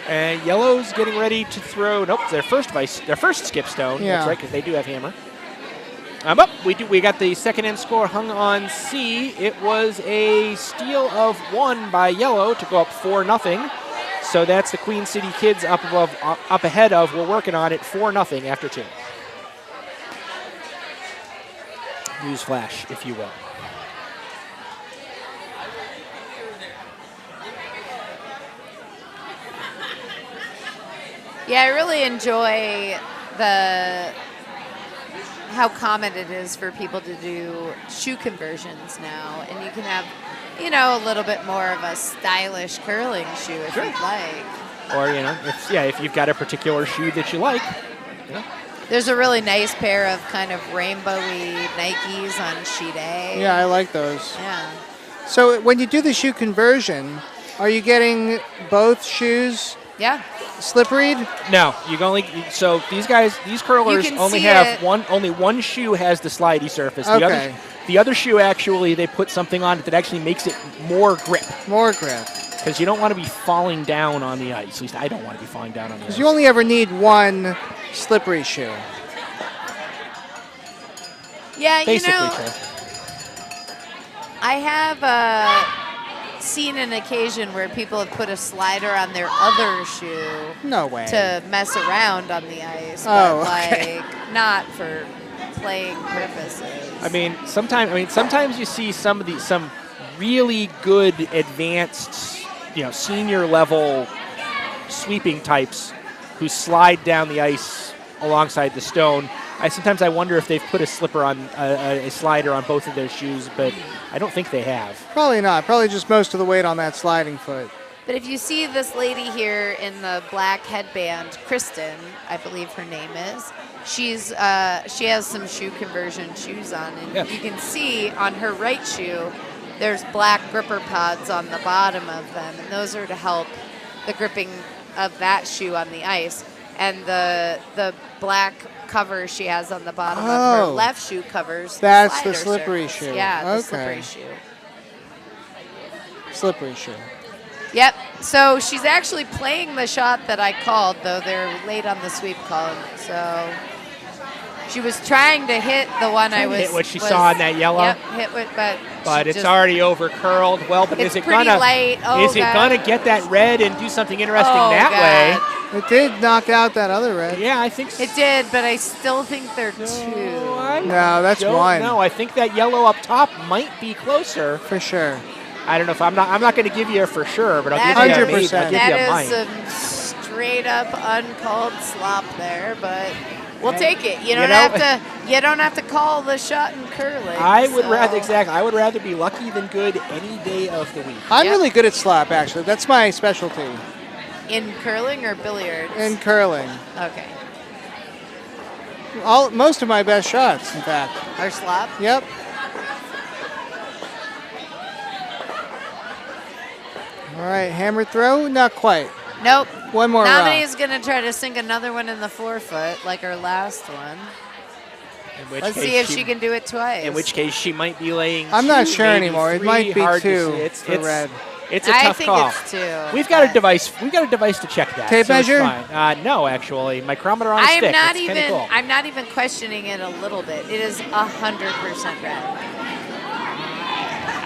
And Yellow's getting ready to throw. Nope, their first skip stone. Yeah. That's right, because they do have hammer. Up. We got the second end score hung on C. It was a steal of 1 by Yellow to go up 4-0. So that's the Queen City Kids up ahead of. We're working on it 4-0 after 2. Newsflash, if you will. Yeah, I really enjoy how common it is for people to do shoe conversions now, and you can have, a little bit more of a stylish curling shoe if Sure. you'd like. Or, if you've got a particular shoe that you like. There's a really nice pair of kind of rainbowy Nikes on sheet A. Yeah, I like those. Yeah. So when you do the shoe conversion, are you getting both shoes Yeah. slipperied? No, you can only these curlers You can only see have it. only one shoe has the slidey surface. Okay. The other shoe actually they put something on it that actually makes it more grip More grip. because you don't want to be falling down on the ice. At least I don't want to be falling down on the ice. Because you only ever need one slippery shoe. Yeah, Basically true. I have seen an occasion where people have put a slider on their other shoe No way. to mess around on the ice, Oh, but okay. not for playing purposes. Sometimes you see some really good advanced, senior level sweeping types who slide down the ice alongside the stone. Sometimes I wonder if they've put a slipper on a slider on both of their shoes, but I don't think they have. Probably not. Probably just most of the weight on that sliding foot. But if you see this lady here in the black headband, Kristen, I believe her name is, she has some shoe conversion shoes on, and Yes. you can see on her right shoe, there's black gripper pods on the bottom of them, and those are to help the gripping of that shoe on the ice. And the black cover she has on the bottom of her Oh. left shoe covers That's the slider slippery surface. shoe. Yeah, the Okay. slippery shoe. Slippery shoe. Yep. So she's actually playing the shot that I called, though they're late on the sweep call. So She was trying to hit the one I was. Hit what she saw in that yellow. Yep, hit what, but it's already over curled. Well, but is it gonna? Late. Oh, is it gonna get that red and do something interesting that way? It did knock out that other red. Yeah, I think so. It did, but I still think they're two. No, that's one. No, I think that yellow up top might be closer. For sure. I don't know if I'm not going to give you a for sure, but I'll give you a maybe. I'll give you a might. That is some straight up uncalled slop there, but we'll take it. You don't have to call the shot in curling. I would rather be lucky than good any day of the week. I'm really good at slop, actually. That's my specialty. In curling or billiards? In curling. Okay. Most of my best shots, in fact, are slop. Yep. All right, hammer throw? Not quite. Nope. One more Namini is going to try to sink another one in the 4-foot like her last one. Let's see if she can do it twice. In which case, she might be laying I'm not sure anymore. It might be hard two for red. It's a I tough think call. It's two. We've got a device. We've got a device to check that. Tape measure? It's fine. No, actually, micrometer on a stick. Cool. I'm not even questioning it a little bit. It is 100% red.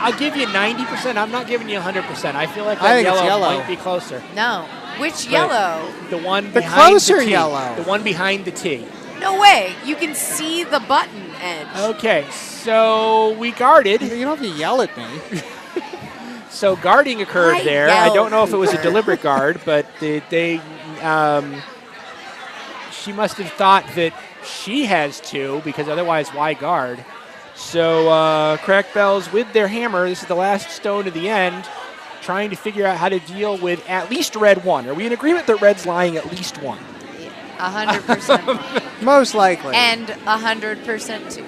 I'll give you 90%. I'm not giving you 100%. I feel like that yellow might be closer. No. Which yellow? The one the behind closer the tee. Yellow. The one behind the tee. No way. You can see the button edge. Okay, so we guarded. You don't have to yell at me. So guarding occurred there. I don't know if it was a deliberate guard, but she must have thought that she has two, because otherwise why guard? So crack bells with their hammer. This is the last stone of the end, trying to figure out how to deal with at least red one. Are we in agreement that red's lying at least one? 100%. Most likely. And 100% two.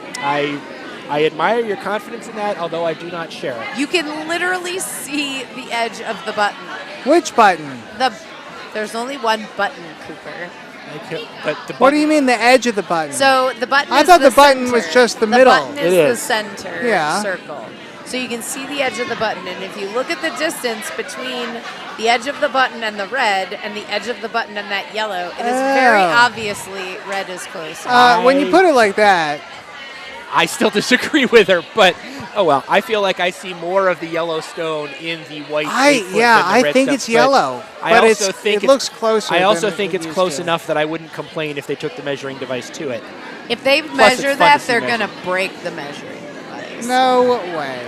I admire your confidence in that, although I do not share it. You can literally see the edge of the button. Which button? There's only one button, Cooper. What do you mean the edge of the button? So the button I is thought the button center. was just the middle. The button is the center circle. So you can see the edge of the button, and if you look at the distance between the edge of the button and the red and the edge of the button and that yellow, it is very obviously red is closer. When you put it like that. I still disagree with her, but oh well. I feel like I see more of the yellow stone in the white. I think it's yellow, but it looks closer. I also think it's close enough that I wouldn't complain if they took the measuring device to it. If they measure that, they're going to break the measuring device. No way.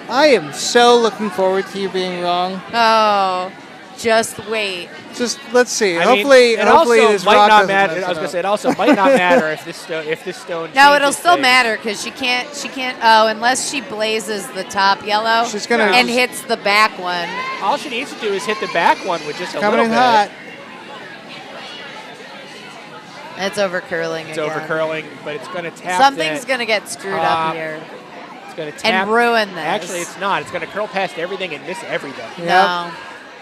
I am so looking forward to you being wrong. Oh, just wait. Just let's see. Hopefully this might rock not doesn't matter. mess I was it gonna up. say it also might not matter if this stone. No, it'll changes still things. matter because she can't. Oh, unless she blazes the top yellow. She's gonna and hits the back one. All she needs to do is hit the back one with just a Coming little in bit. hot. It's over curling. It's over curling, but it's going to tap. Something's going to get screwed up here. It's going to tap and ruin this. Actually, it's not. It's going to curl past everything and miss everything. Yep. No.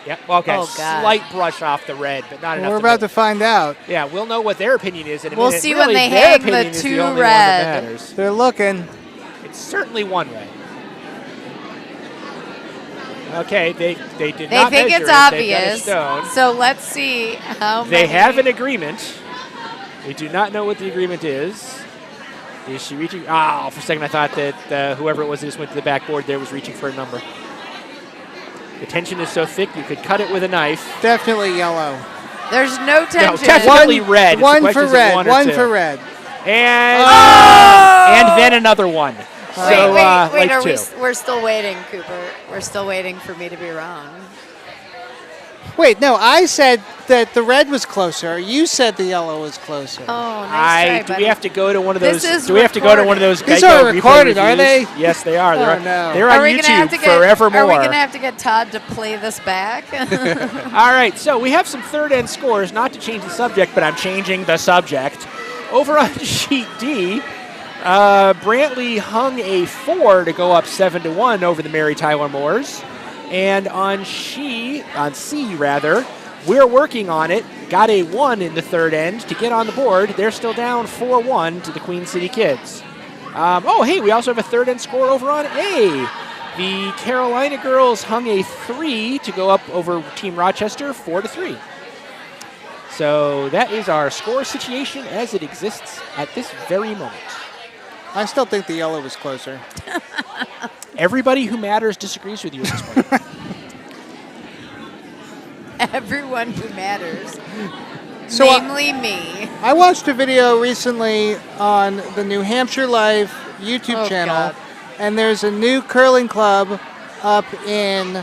Yep. Okay. Oh, God. Slight brush off the red, but not enough. We're about to find out. Yeah, we'll know what their opinion is in a minute. We'll see really, when they their hang opinion the is two the only red. one that matters. They're looking. It's certainly one red. Okay, they did they not think measure it's it. obvious. They've got a stone. So let's see how they many. have an agreement. They do not know what the agreement is. Is she reaching? For a second I thought that whoever it was that just went to the backboard there was reaching for a number. The tension is so thick you could cut it with a knife. Definitely yellow. There's no tension. No, definitely red. One for red. One for red. And then another one. So, wait. We're still waiting, Cooper. We're still waiting for me to be wrong. Wait, no, I said that the red was closer. You said the yellow was closer. Oh, nice try, do we have to go to one of those? This is do we have to go to one of those? These are recorded, are they? Yes, they are. They're on YouTube forevermore. Are we going to have to get Todd to play this back? All right, so we have some third end scores. Not to change the subject, but I'm changing the subject. Over on sheet D, Brantley hung a 4 to go up 7-1 over the Mary Tyler Moores. And on C, we're working on it. Got a 1 in the third end to get on the board. They're still down 4-1 to the Queen City Kids. We also have a third end score over on A. The Carolina girls hung a 3 to go up over Team Rochester 4-3. So that is our score situation as it exists at this very moment. I still think the yellow was closer. Everybody who matters disagrees with you at this point. Everyone who matters. So namely me. I watched a video recently on the New Hampshire Life YouTube channel, God. and there's a new curling club up in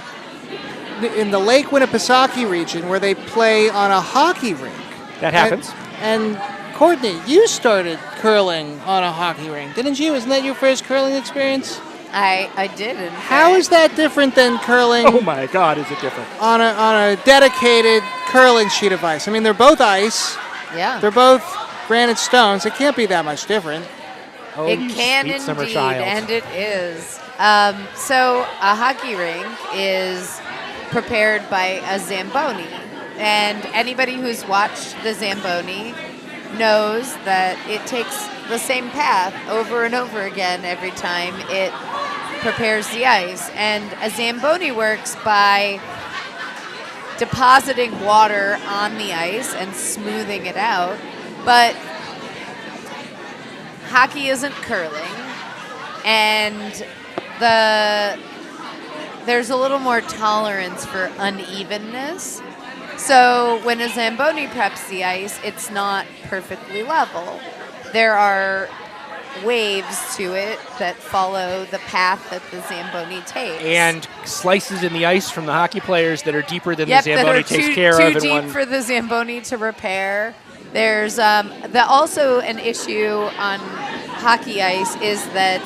the Lake Winnipesaukee region where they play on a hockey rink. That happens. And Courtney, you started curling on a hockey rink, didn't you? Isn't that your first curling experience? I did. In How fact. is that different than curling Oh my God, is it different? on a dedicated curling sheet of ice? I mean, they're both ice. Yeah. They're both granite stones. It can't be that much different. Oh, It you can sweet summer indeed, child. and it is. So a hockey rink is prepared by a Zamboni. And anybody who's watched the Zamboni knows that it takes the same path over and over again every time it prepares the ice. And a Zamboni works by depositing water on the ice and smoothing it out. But hockey isn't curling, and there's a little more tolerance for unevenness. So when a Zamboni preps the ice, it's not perfectly level. There are waves to it that follow the path that the Zamboni takes. And slices in the ice from the hockey players that are deeper than Yep, the that Zamboni are takes too, care too of. in deep one. for the Zamboni to repair. There's also an issue on hockey ice is that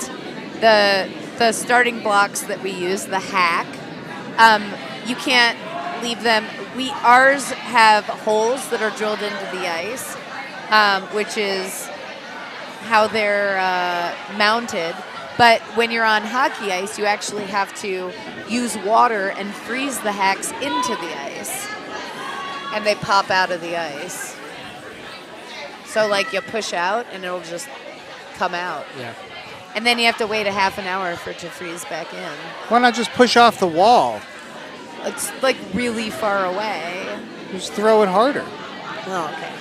the starting blocks that we use, the hack, you can't leave them. Ours have holes that are drilled into the ice, which is how they're mounted. But when you're on hockey ice, you actually have to use water and freeze the hacks into the ice, and they pop out of the ice. So like you push out and it'll just come out. Yeah. And then you have to wait a half an hour for it to freeze back in. Why not just push off the wall? It's like really far away. Just throw it harder. Oh, okay.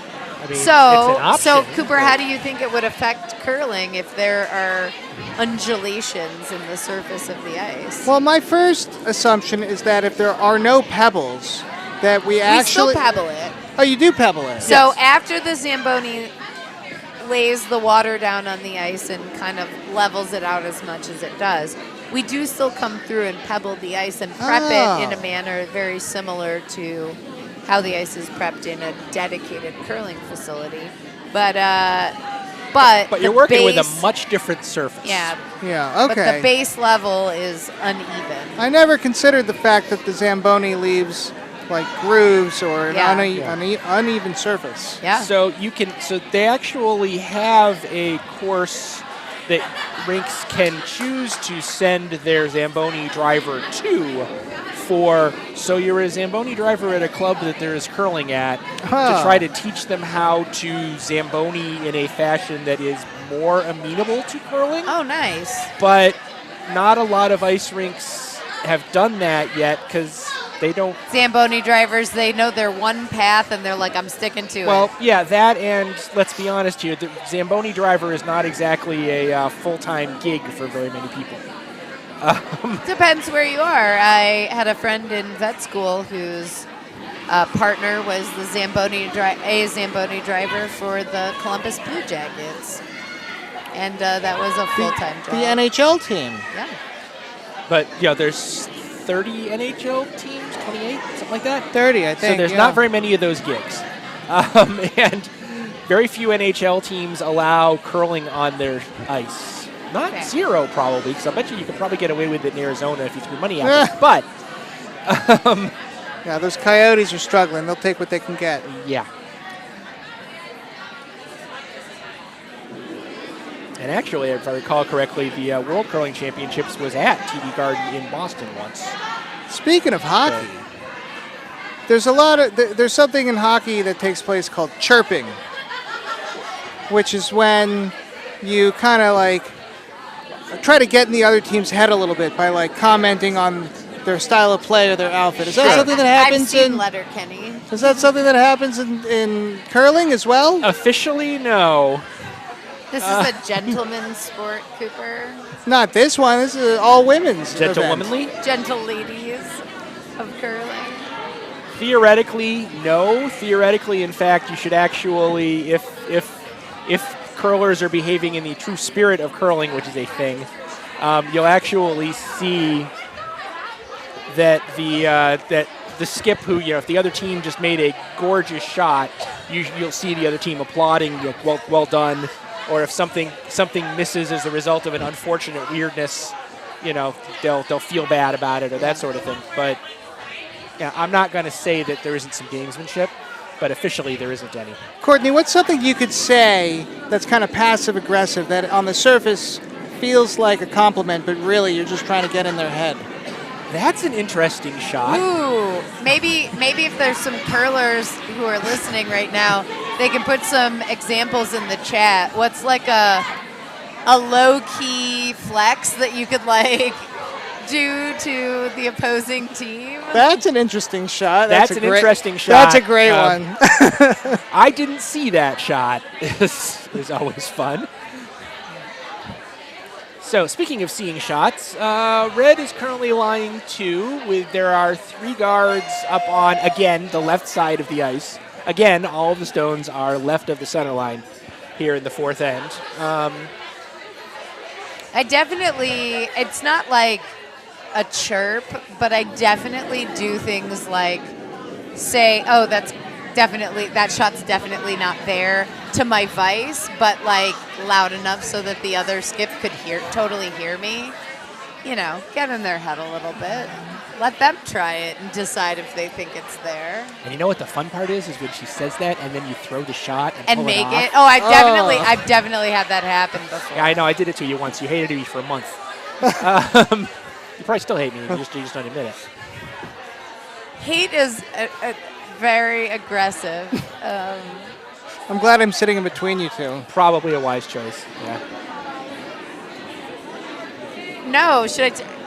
I mean, So, it's an option, so Cooper, but- how do you think it would affect curling if there are undulations in the surface of the ice? Well, my first assumption is that if there are no pebbles, that we we actually... still pebble it. Oh, you do pebble it? So after the Zamboni lays the water down on the ice and kind of levels it out as much as it does, we do still come through and pebble the ice and prep it in a manner very similar to how the ice is prepped in a dedicated curling facility. But you're the working with base- a much different surface. Yeah, Yeah, but okay. the base level is uneven. I never considered the fact that the Zamboni leaves like grooves or an Yeah. uneven surface. Yeah. So they actually have a course that rinks can choose to send their Zamboni driver to so you're a Zamboni driver at a club that there is curling at to try to teach them how to Zamboni in a fashion that is more amenable to curling. Oh, nice. But not a lot of ice rinks have done that yet because they don't. Zamboni drivers, they know their one path and they're like, I'm sticking to it. Well, yeah, that, and let's be honest here, the Zamboni driver is not exactly a full-time gig for very many people. Depends where you are. I had a friend in vet school whose partner was the Zamboni driver for the Columbus Blue Jackets. And that was a full-time job. The NHL team. Yeah. But, yeah, there's 30 NHL teams, 28, something like that. 30, I think. So there's not very many of those gigs. And very few NHL teams allow curling on their ice. Not Okay. zero, probably, because I bet you could probably get away with it in Arizona if you threw money at it. But, Yeah, those Coyotes are struggling. They'll take what they can get. yeah. And actually, if I recall correctly, the World Curling Championships was at TD Garden in Boston once. Speaking of hockey, there's something in hockey that takes place called chirping, which is when you kind of like try to get in the other team's head a little bit by like commenting on their style of play or their outfit. Is that something that happens I've seen in? Letterkenny. Is that something that happens in curling as well? Officially, no. This is a gentleman's sport, Cooper. Not this one. This is all women's. Gentlewomanly? Gentle ladies of curling. Theoretically, no. Theoretically, in fact, you should actually, if curlers are behaving in the true spirit of curling, which is a thing, you'll actually see that the skip who, if the other team just made a gorgeous shot, you'll see the other team applauding, well done. Or if something misses as a result of an unfortunate weirdness, they'll feel bad about it or that sort of thing. But yeah, I'm not going to say that there isn't some gamesmanship, but officially there isn't any. Courtney, what's something you could say that's kind of passive-aggressive that on the surface feels like a compliment, but really you're just trying to get in their head? That's an interesting shot. Ooh, maybe if there's some curlers who are listening right now, they can put some examples in the chat. What's like a low-key flex that you could do to the opposing team? That's an interesting shot. That's an interesting shot. That's a great one. I didn't see that shot. It's always fun. So speaking of seeing shots, red is currently lying 2. There are 3 guards up on, again, the left side of the ice. Again, all of the stones are left of the center line here in the fourth end. It's not like a chirp, but I definitely do things like say, oh, that shot's definitely not there to my vice, but loud enough so that the other skip could totally hear me. Get in their head a little bit. Let them try it and decide if they think it's there. And you know what the fun part is when she says that and then you throw the shot and pull make it off. it. Oh, I've definitely had that happen before. Yeah, I know. I did it to you once. You hated me for a month. You probably still hate me. You just don't admit it. Hate is very aggressive. I'm glad I'm sitting in between you two. Probably a wise choice. Yeah. No,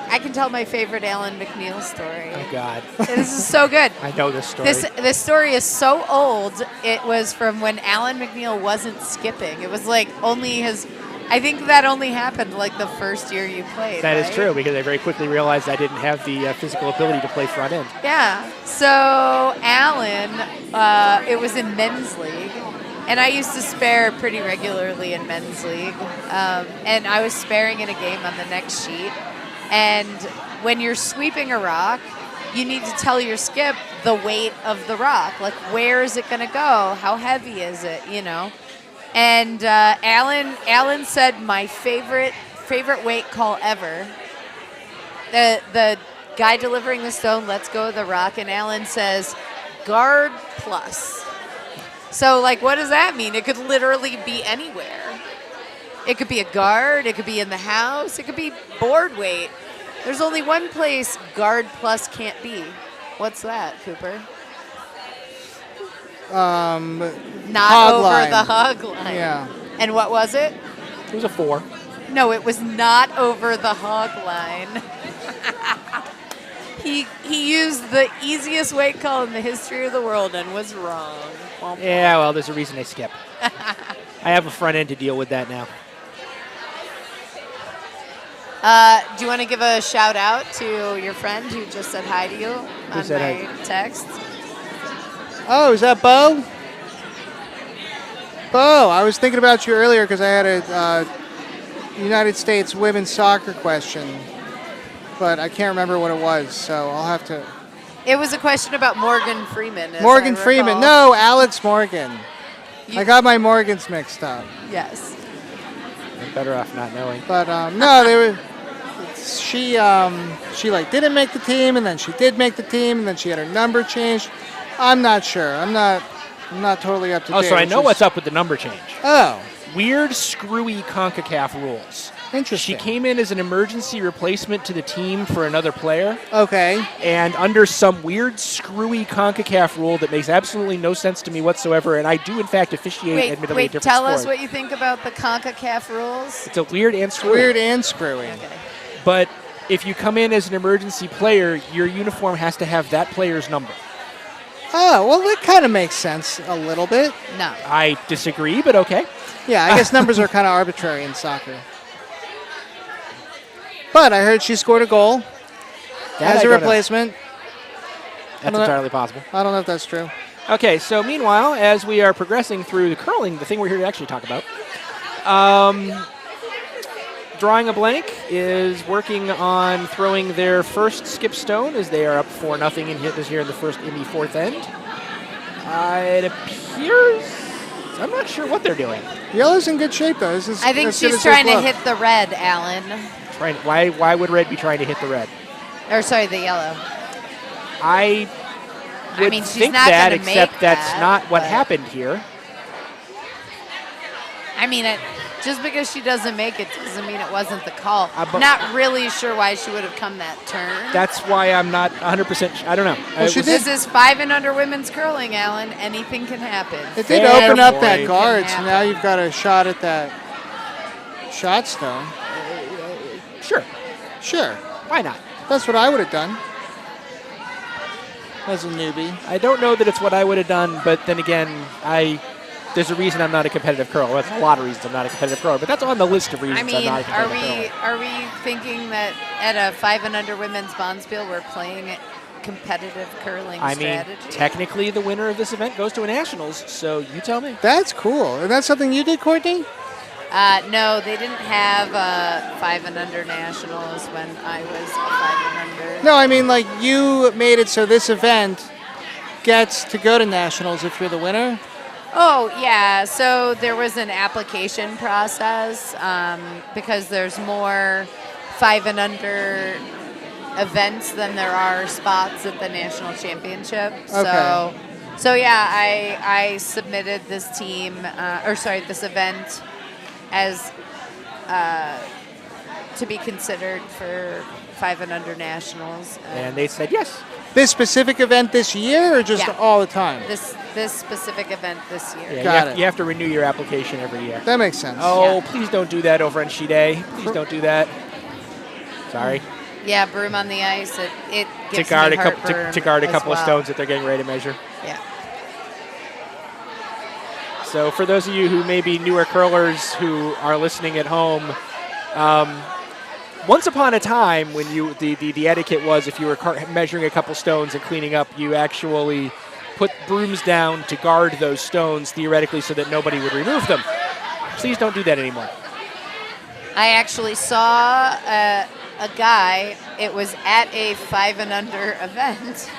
I can tell my favorite Alan McNeil story. Oh, God. This is so good. I know this story. This story is so old. It was from when Alan McNeil wasn't skipping. It was only his... I think that only happened the first year you played. That is true, because I very quickly realized I didn't have the physical ability to play front end. Yeah. So Alan, it was in men's league, and I used to spare pretty regularly in men's league, and I was sparing in a game on the next sheet. And when you're sweeping a rock, you need to tell your skip the weight of the rock. Where is it going to go? How heavy is it? And Alan said my favorite weight call ever. The guy delivering the stone lets go of the rock, and Alan says, guard plus. So, what does that mean? It could literally be anywhere. It could be a guard. It could be in the house. It could be board weight. There's only one place guard plus can't be. What's that, Cooper? Not over line. The hog line. Yeah. And what was it? It was a 4. No, it was not over the hog line. He used the easiest weight call in the history of the world and was wrong. Yeah, well, there's a reason I skip. I have a front end to deal with that now. Do you want to give a shout out to your friend who just said hi to you on my text? Oh, is that Bo? Bo, I was thinking about you earlier because I had a United States women's soccer question, but I can't remember what it was, so I'll have to... It was a question about Morgan Freeman. Morgan Freeman. No, Alex Morgan. I got my Morgans mixed up. Yes. I'm better off not knowing. But no, they were... She didn't make the team, and then she did make the team, and then she had her number changed. I'm not sure. I'm not totally up to date. Oh, so I know what's up with the number change. Oh. Weird, screwy CONCACAF rules. Interesting. She came in as an emergency replacement to the team for another player. Okay. And under some weird, screwy CONCACAF rule that makes absolutely no sense to me whatsoever, and I do, in fact, officiate admittedly a different tell sport. us what you think about the CONCACAF rules. It's a weird and screwy. Weird and screwy. Okay. But if you come in as an emergency player, your uniform has to have that player's number. Oh, well, that kind of makes sense a little bit. No. I disagree, but okay. Yeah, I guess numbers are kind of arbitrary in soccer. But I heard she scored a goal That as I a don't know. replacement. That's entirely possible. I don't know if that's true. Okay, so meanwhile, as we are progressing through the curling, the thing we're here to actually talk about, Drawing a Blank is working on throwing their first skip stone as they are up 4-0 in hit this year in the fourth end. It appears, I'm not sure what they're doing. Yellow's in good shape, though. This is I think as good she's as they trying to look. hit the red, Alan. Why would red be trying to hit the red? Or sorry, the yellow. I would mean, she's think not that, gonna except make that's that, not what but- happened here. I mean, just because she doesn't make it doesn't mean it wasn't the call. But- Not really sure why she would have come that turn. That's why I'm not 100%. I don't know. Well, she This is 5 and under women's curling, Alan. Anything can happen. It did Fair open up point. that guard, so Can now you've got a shot at that shot stone. Sure. Sure, Why not? that's what I would have done as a newbie. I don't know that it's what I would have done, but then again, there's a reason I'm not a competitive curler. Well, that's a lot of reasons I'm not a competitive curler, but that's on the list of reasons I mean, I'm not a competitive curler. are we thinking that at a 5 and under women's Bonspiel we're playing competitive curling I mean, strategy? technically the winner of this event goes to a nationals, so you tell me. That's cool. And that's something you did, Courtney? No, they didn't have 5 and under nationals when I was 5 and under. No, I mean, like, you made it so this event gets to go to nationals if you're the winner. Oh, yeah. So there was an application process because there's more 5 and under events than there are spots at the national championship. Okay. So yeah, I submitted this this event as to be considered for 5 and under nationals. And they said yes. This specific event this year or just Yeah. all the time? This specific event this year. Yeah, Got it. you have to renew your application every year. That makes sense. Oh, Yeah. please don't do that over on Sheet A. Please don't do that. Sorry. Yeah, broom on the ice. It To gives guard me a couple heartburn to guard a as couple of well. stones that they're getting ready to measure. Yeah. So for those of you who may be newer curlers who are listening at home, once upon a time when the etiquette was if you were measuring a couple stones and cleaning up, you actually put brooms down to guard those stones theoretically so that nobody would remove them. Please don't do that anymore. I actually saw a guy, it was at a 5 and under event,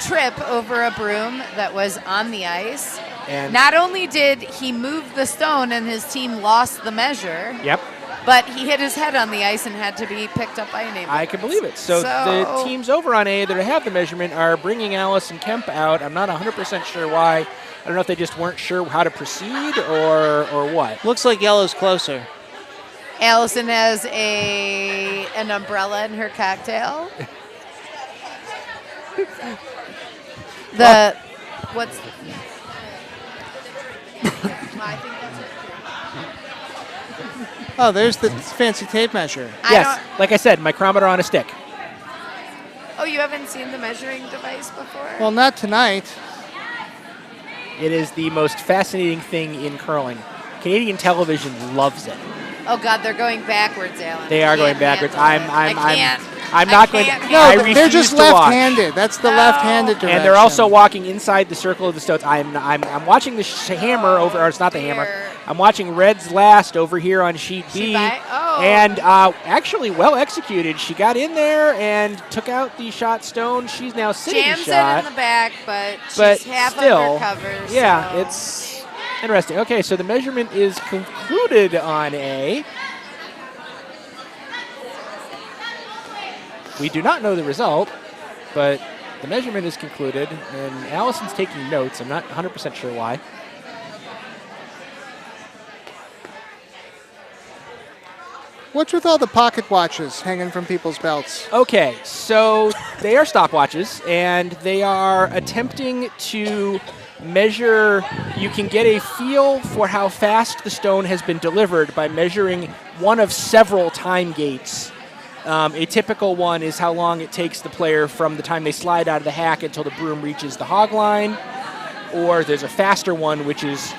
trip over a broom that was on the ice. And Not only did he move the stone and his team lost the measure, yep, but he hit his head on the ice and had to be picked up by an ambulance. I can believe it. So the teams over on A that have the measurement are bringing Allison Kemp out. I'm not 100% sure why. I don't know if they just weren't sure how to proceed or what. Looks like yellow's closer. Allison has an umbrella in her cocktail. What's I think that's it. Oh, there's the fancy tape measure. Yes, like I said, micrometer on a stick. Oh, you haven't seen the measuring device before? Well, not tonight. It is the most fascinating thing in curling. Canadian television loves it. Oh God, they're going backwards, Alan. They are going Can't backwards. handle it. I'm not going to. can't No, I but they're just refuse to watch. left-handed. That's the No. left-handed direction. And they're also walking inside the circle of the stones. I'm watching the hammer over, or it's not the hammer. Dear. I'm watching Red's last over here on sheet B. Oh. And actually well executed. She got in there and took out the shot stone. She's now sitting Jams shot. it in the back, but But she's half still, undercover. yeah, so. it's interesting. Okay, so the measurement is concluded on A. We do not know the result, but the measurement is concluded, and Allison's taking notes. I'm not 100% sure why. What's with all the pocket watches hanging from people's belts? Okay, so they are stopwatches, and they are attempting to measure. You can get a feel for how fast the stone has been delivered by measuring one of several time gates A typical one is how long it takes the player from the time they slide out of the hack until the broom reaches the hog line. Or there's a faster one, which is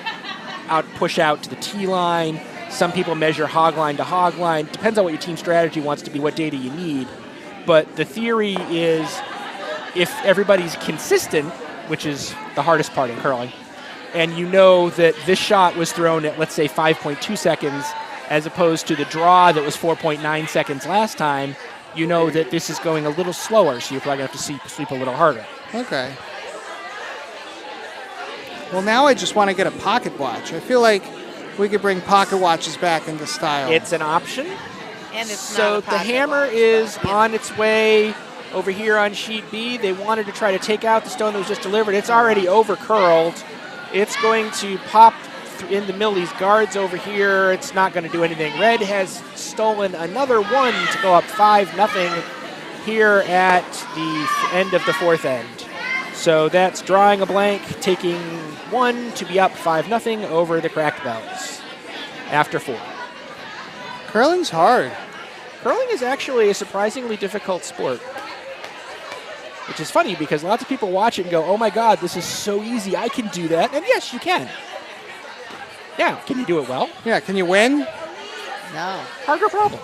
push out to the tee line. Some people measure hog line to hog line. Depends on what your team strategy wants to be, what data you need. But the theory is if everybody's consistent, which is the hardest part in curling, and you know that this shot was thrown at, let's say, 5.2 seconds, as opposed to the draw that was 4.9 seconds last time, you know that this is going a little slower, so you're probably going to have to sweep a little harder. Okay. Well, now I just want to get a pocket watch. I feel like we could bring pocket watches back into style. It's an option. And it's So not a the pocket hammer watch, is but, on its way over here on sheet B. They wanted to try to take out the stone that was just delivered. It's already over curled. It's going to pop in the middle. These guards over here, it's not going to do anything. Red has stolen another one to go up 5-0 here at the end of the fourth end. So that's drawing a blank, taking one to be up 5-0 over the Cracked Bells after 4. Curling's hard. Curling is actually a surprisingly difficult sport, which is funny because lots of people watch it and go, oh my God, this is so easy, I can do that. And yes, you can. Yeah, can you do it well? Yeah, can you win? No. Harder problem.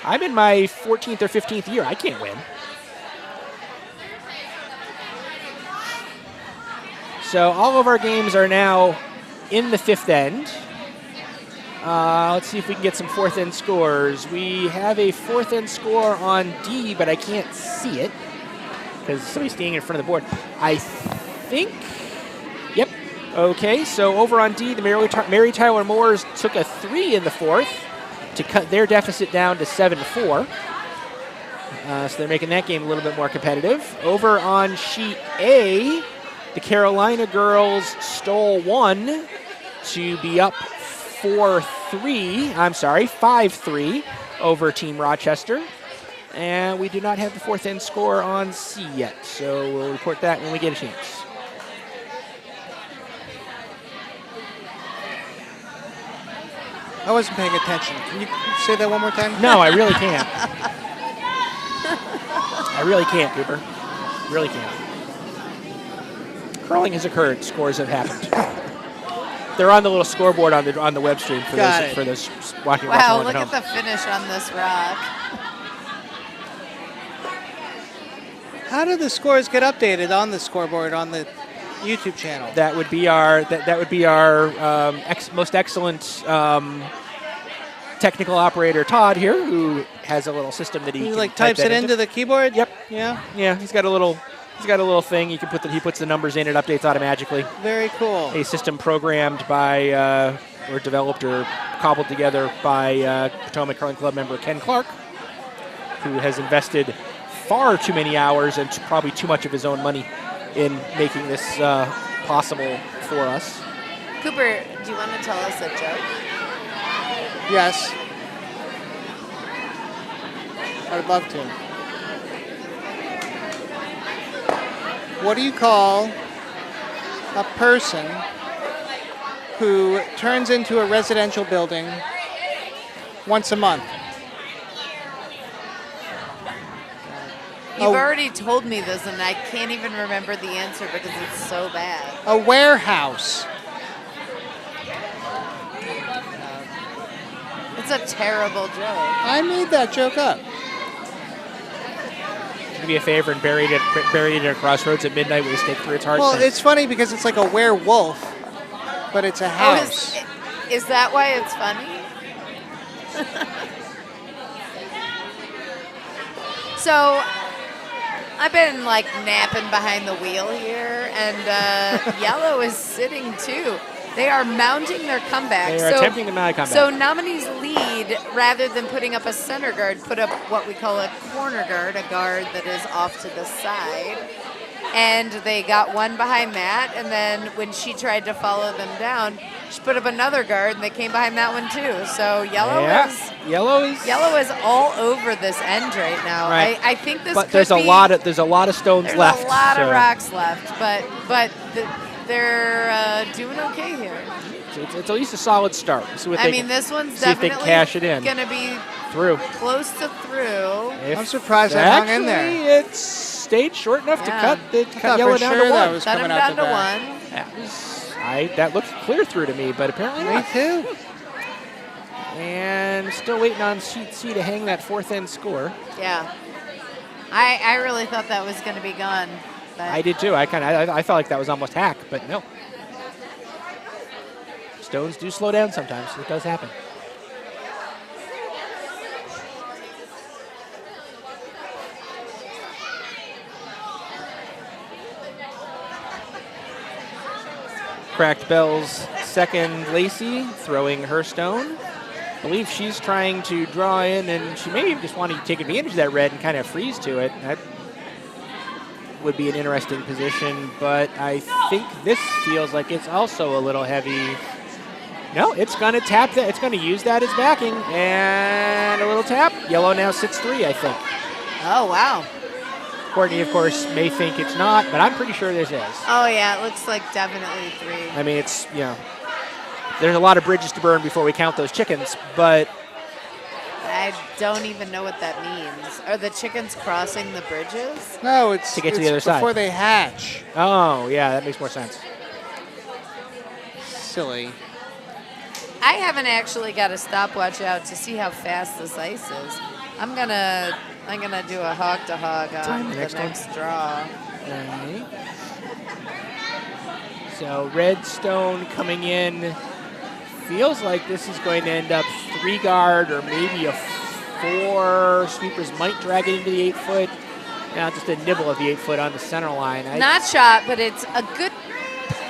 I'm in my 14th or 15th year. I can't win. So all of our games are now in the fifth end. Let's see if we can get some fourth end scores. We have a fourth end score on D, but I can't see it because somebody's standing in front of the board. I think, yep. Okay, so over on D, the Mary Tyler Moores took a 3 in the fourth to cut their deficit down to 7-4. So they're making that game a little bit more competitive. Over on sheet A, the Carolina girls stole 1 to be up 5-3 over Team Rochester. And we do not have the fourth end score on C yet, so we'll report that when we get a chance. I wasn't paying attention. Can you say that one more time? No, I really can't. I really can't, Cooper. Really can't. Curling has occurred. Scores have happened. They're on the little scoreboard on the web stream for those watching. Wow, look at at the finish on this rock. How do the scores get updated on the scoreboard on the YouTube channel? That would be our most excellent technical operator, Todd here, who has a little system that he can like types it into the keyboard. Yep. Yeah. He's got a little thing. You can he puts the numbers in. It updates automatically. Very cool. A system programmed by or developed or cobbled together by Potomac Curling Club member Ken Clark, who has invested far too many hours and probably too much of his own money in making this possible for us. Cooper, do you want to tell us a joke? Yes. I would love to. What do you call a person who turns into a residential building once a month? You've already told me this, and I can't even remember the answer because it's so bad. A warehouse. It's a terrible joke. I made that joke up. Do me a favor and bury it at a crossroads at midnight with a stake through its heart. Well, it's funny because it's like a werewolf, but it's a house. Oh, is that why it's funny? So, I've been like napping behind the wheel here, and Yellow is sitting too. They are mounting their comeback. They are attempting to mount a comeback. So Namini's lead, rather than putting up a center guard, put up what we call a corner guard, a guard that is off to the side. And they got one behind that, and then when she tried to follow them down, she put up another guard, and they came behind that one too. So Yellow is all over this end right now. Right. I think this. But could there's be, a lot of stones there's left. a lot of rocks left, but they're doing okay here. It's at least a solid start. I mean, this one's see if they definitely cash it in. going to be Through. close to through. I'm surprised that hung in there. Actually, it stayed short enough to cut yellow down to 1. That was Cut coming him out down the to back. 1. That looked clear through to me, but apparently Me not. too. And still waiting on sheet C to hang that 4th end score. Yeah. I really thought that was going to be gone. But I did too. I felt like that was almost hack, but no. Stones do slow down sometimes. It does happen. Cracked Bell's second Lacy, throwing her stone. I believe she's trying to draw in, and she may just want to take advantage of that red and kind of freeze to it. That would be an interesting position, but I think this feels like it's also a little heavy. No, it's going to tap that. It's going to use that as backing, and a little tap. Yellow now sits 3, I think. Oh, wow. Courtney, of course, may think it's not, but I'm pretty sure this is. Oh, yeah, it looks like definitely 3. I mean, it's, there's a lot of bridges to burn before we count those chickens, but I don't even know what that means. Are the chickens crossing the bridges? No, it's to get to the other side before they hatch. Oh, yeah, that makes more sense. Silly. I haven't actually got a stopwatch out to see how fast this ice is. I'm gonna do a hog to hog on the next draw. Okay. So Redstone coming in. Feels like this is going to end up 3 guard or maybe a 4. Sweepers might drag it into the 8 foot. Now just a nibble of the 8 foot on the center line. Not shot, but it's a good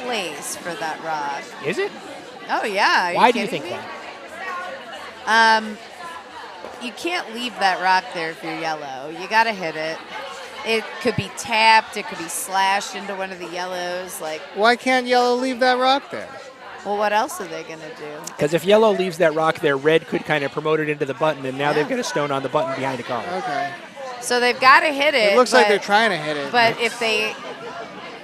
place for that rock. Is it? Oh yeah. Why do you think that? You can't leave that rock there if you're yellow. You got to hit it. It could be tapped. It could be slashed into one of the yellows. Like, why can't yellow leave that rock there? Well, what else are they going to do? Because if yellow leaves that rock there, red could kind of promote it into the button, and now they've got a stone on the button behind the car. Okay. So they've got to hit it. It looks like they're trying to hit it. But if they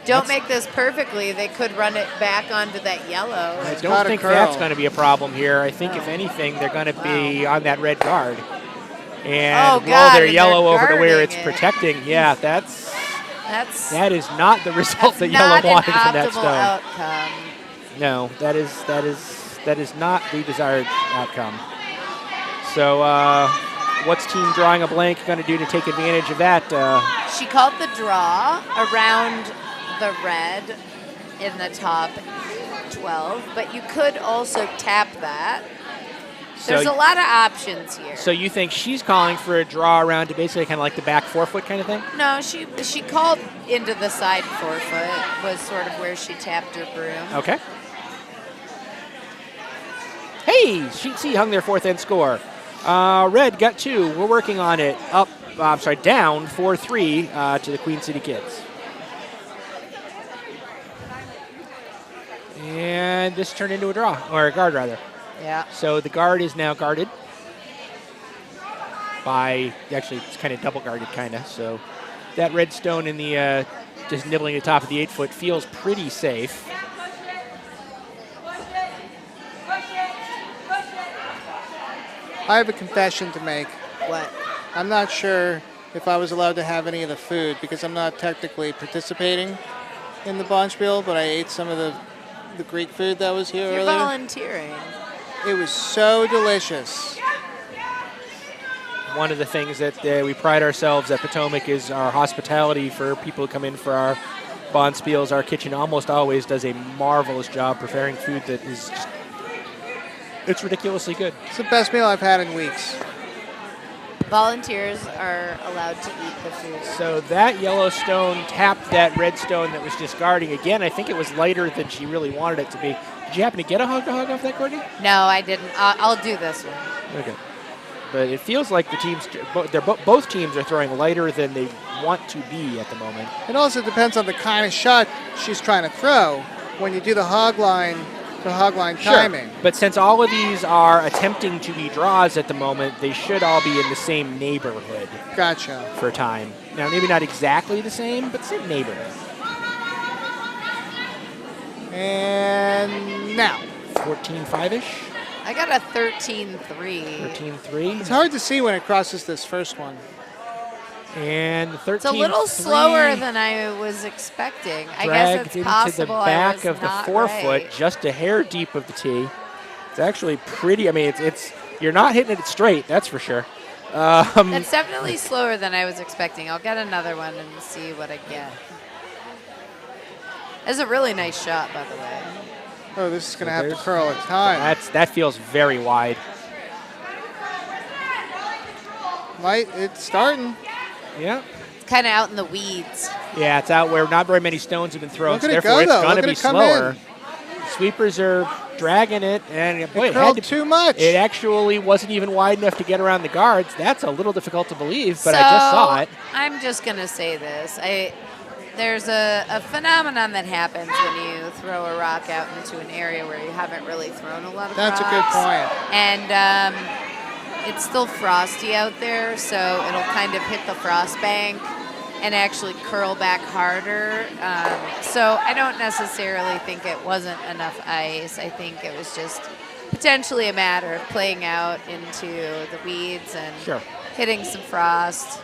don't make this perfectly, they could run it back onto that yellow. I don't think that's going to be a problem here. I think, if anything, they're going to be on that red guard. And roll their yellow over to where it's protecting. Yeah, that is not the result that yellow wanted from that stone. Outcome. No, that is not the desired outcome. So what's team drawing a blank going to do to take advantage of that? She called the draw around the red in the top 12, but you could also tap that. There's a lot of options here. So you think she's calling for a draw around to basically kind of like the back 4 foot kind of thing? No, she called into the side 4 foot was sort of where she tapped her broom. Okay. Hey, sheet C hung their 4th end score. Red got 2. We're working on it. Down 4-3 to the Queen City Kids. And this turned into a draw, or a guard rather. Yeah. So the guard is now guarded by, actually it's kind of double guarded kind of. So that red stone in the, just nibbling the top of the 8 foot feels pretty safe. I have a confession to make. What? I'm not sure if I was allowed to have any of the food because I'm not technically participating in the Bonspiel, but I ate some of the Greek food that was here You're earlier. volunteering. It was so delicious. One of the things that we pride ourselves at Potomac is our hospitality for people who come in for our Bonspiels. Our kitchen almost always does a marvelous job preparing food that is just, it's ridiculously good. It's the best meal I've had in weeks. Volunteers are allowed to eat the food. So that yellow stone tapped that red stone that was discarding. Again, I think it was lighter than she really wanted it to be. Did you happen to get a hog-to-hog off that, Courtney? No, I didn't. I'll do this one. Okay. But it feels like the teams, both teams are throwing lighter than they want to be at the moment. It also depends on the kind of shot she's trying to throw when you do the hog line timing. But since all of these are attempting to be draws at the moment, they should all be in the same neighborhood. Gotcha. For time. Now, maybe not exactly the same, but same neighborhood. And now, 14-5-ish. I got a 13-3. 13-3. It's hard to see when it crosses this first one. And 13-3. It's a little slower than I was expecting. I guess it's possible into the back I was of the not forefoot, right. just a hair deep of the tee. It's actually pretty. I mean, it's you're not hitting it straight, that's for sure. It's definitely slower than I was expecting. I'll get another one and see what I get. It's a really nice shot, by the way. Oh, this is going to have to curl a ton. That feels very wide. It's starting. Yeah. It's kind of out in the weeds. Yeah, it's out where not very many stones have been thrown, Look so at it therefore go, it's though. going to Look at be it come slower. in. Sweepers are dragging it, and boy, It curled too much. It actually wasn't even wide enough to get around the guards. That's a little difficult to believe, but I just saw it. I'm just going to say this. There's a phenomenon that happens when you throw a rock out into an area where you haven't really thrown a lot of That's rocks. a good point. And it's still frosty out there, so it'll kind of hit the frost bank and actually curl back harder. So I don't necessarily think it wasn't enough ice. I think it was just potentially a matter of playing out into the weeds and hitting some frost.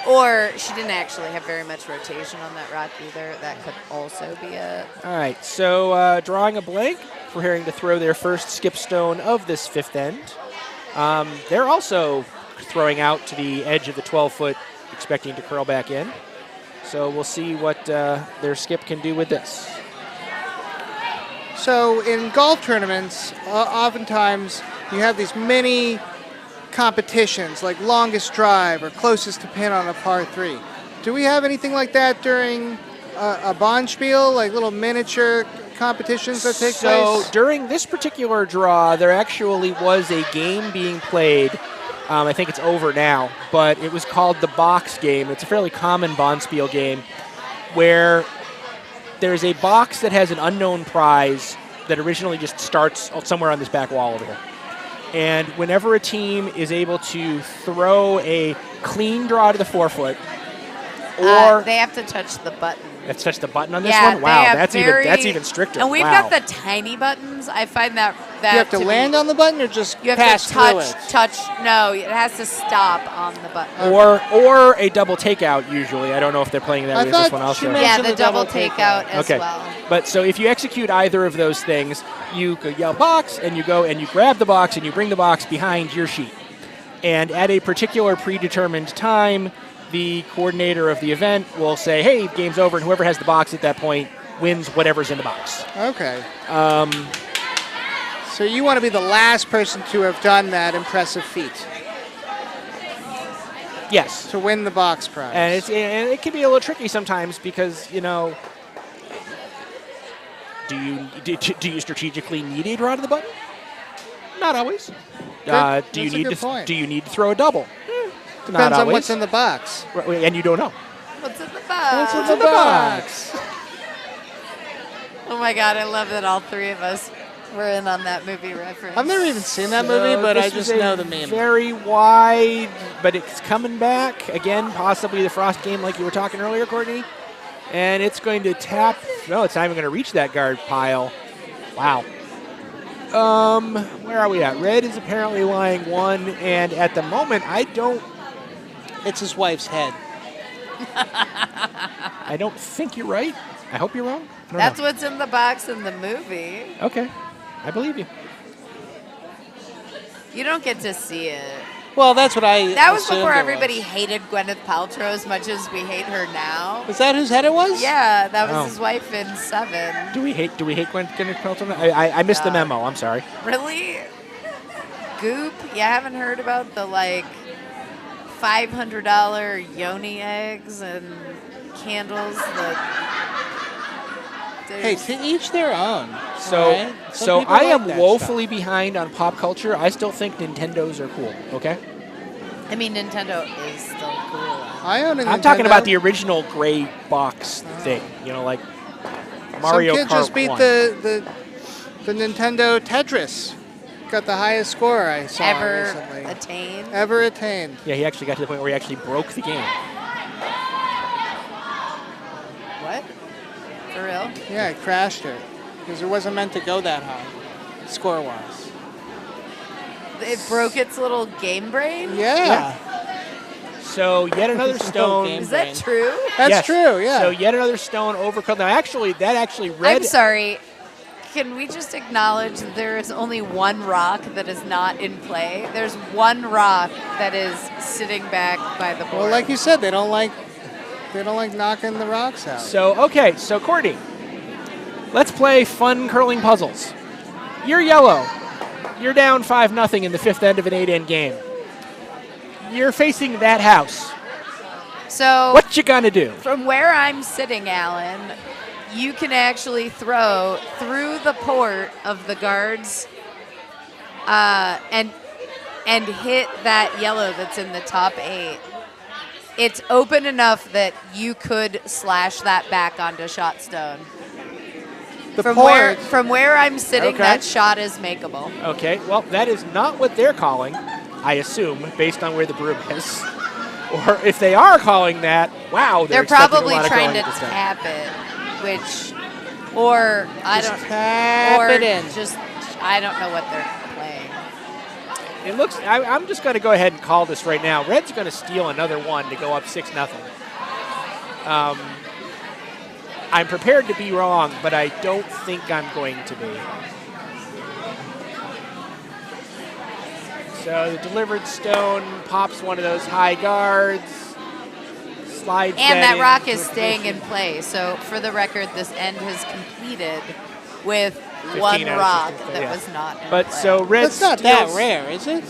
Or she didn't actually have very much rotation on that rock either. That could also be it. All right, so drawing a blank, preparing to throw their first skip stone of this fifth end. They're also throwing out to the edge of the 12-foot, expecting to curl back in. So we'll see what their skip can do with this. So in golf tournaments, oftentimes you have these mini competitions like longest drive or closest to pin on a par 3. Do we have anything like that during a Bonspiel, like little miniature competitions that take place? So during this particular draw, there actually was a game being played. I think it's over now, but it was called the box game. It's a fairly common Bonspiel game where there's a box that has an unknown prize that originally just starts somewhere on this back wall over here. And whenever a team is able to throw a clean draw to the forefoot, or they have to touch the button. Let's touch the button on this one. Wow, that's even stricter. And we've wow. got the tiny buttons. I find that you have to land on the button or just you have pass to through it? touch. No, it has to stop on the button. Or a double takeout. Usually, I don't know if they're playing that with this one also. Yeah, the double takeout as well. But so if you execute either of those things, you could yell box, and you go and you grab the box and you bring the box behind your sheet. And at a particular predetermined time, the coordinator of the event will say, hey, game's over, and whoever has the box at that point wins whatever's in the box. Okay. So you want to be the last person to have done that impressive feat. Yes. To win the box prize. And it can be a little tricky sometimes because, you know, do you strategically need a draw to the button? Not always. Do you need to throw a double? Depends on what's in the box. And you don't know. What's in the box? What's in the box? Oh my God, I love that all three of us were in on that movie reference. I've never even seen that movie, but I just know the meme. Very wide, but it's coming back. Again, possibly the frost game like you were talking earlier, Courtney. And it's going to tap. No, it's not even going to reach that guard pile. Wow. Where are we at? Red is apparently lying one, and at the moment, I don't. It's his wife's head. I don't think you're right. I hope you're wrong. That's what's in the box in the movie. Okay. I believe you. You don't get to see it. Well, that's what I That was before everybody hated Gwyneth Paltrow as much as we hate her now. Was that whose head it was? Yeah, that was his wife in Seven. Do we hate Gwyneth Paltrow? I missed the memo. I'm sorry. Really? Goop? You haven't heard about the like $500 yoni eggs and candles that. Hey, to each their own. So, right? so I am woefully behind on pop culture. I still think Nintendos are cool. Okay. I mean, Nintendo is still cool. I own a Nintendo. I'm talking about the original gray box thing. You know, like Mario Kart 1. Some kid just beat the Nintendo Tetris. Got the highest score I saw recently. Ever attained. Yeah, he actually got to the point where he actually broke the game. What? For real? Yeah, it crashed it because it wasn't meant to go that high. score-wise. It broke its little game brain? Yeah. So yet another stone. Is that true? That's Yes. true, yeah. So yet another stone overcurled. Now, actually, red. I'm sorry. Can we just acknowledge that there is only one rock that is not in play? There's one rock that is sitting back by the board. Well, like you said, they don't like knocking the rocks out. So Courtney, let's play fun curling puzzles. You're yellow. You're down 5-0 in the fifth end of an 8-end game. You're facing that house. So What you gonna do? from where I'm sitting, Alan, you can actually throw through the port of the guards and hit that yellow that's in the top 8. It's open enough that you could slash that back onto shot stone. The From where I'm sitting, Okay. that shot is makeable. Okay, well, that is not what they're calling, I assume, based on where the broom is. Or if they are calling that, wow, They're expecting probably a lot of trying going to at this time. tap it, which, or I Just don't, tap or it in. just I don't know what they're playing. It looks. I'm just going to go ahead and call this right now. Red's going to steal another one to go up 6-0. I'm prepared to be wrong, but I don't think I'm going to be. So the delivered stone pops one of those high guards, slides And that in rock to is a staying in position. play. So for the record, this end has completed with 15 one out of rock 16, that yeah. was not in But play. so red That's not that steals- rare, is it?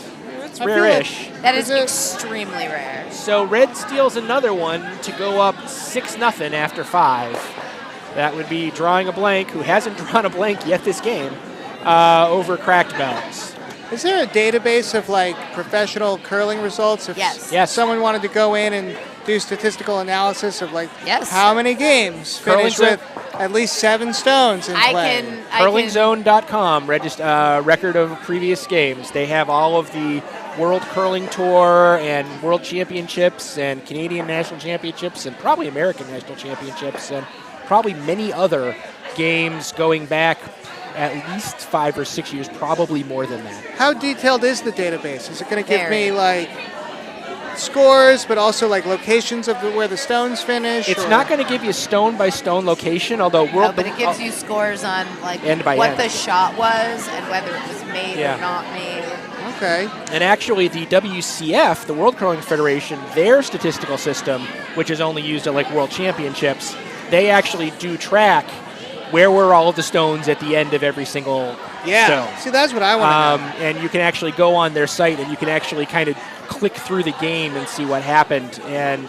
It's I feel rare-ish. That is Is it- extremely rare. So red steals another one to go up 6-0 after 5. That would be drawing a blank, who hasn't drawn a blank yet this game, over cracked bones. Is there a database of like professional curling results? If Yes. Yes. someone wanted to go in and do statistical analysis of like Yes. how many games finished Curling with at least 7 stones in play. Curlingzone.com, record of previous games. They have all of the World Curling Tour and World Championships and Canadian National Championships and probably American National Championships and probably many other games going back at least 5 or 6 years, probably more than that. How detailed is the database? Is it going to give Very. me like scores, but also like locations of where the stones finish? It's or- not going to give you stone by stone location, although No, but it gives you scores on like End by what end. the shot was and whether it was made Yeah. or not made. Okay. And actually, the WCF, the World Curling Federation, their statistical system, which is only used at like World Championships, they actually do track where were all of the stones at the end of every single Yeah. stone. See, that's what I want to know. And you can actually go on their site and you can actually kind of click through the game and see what happened. And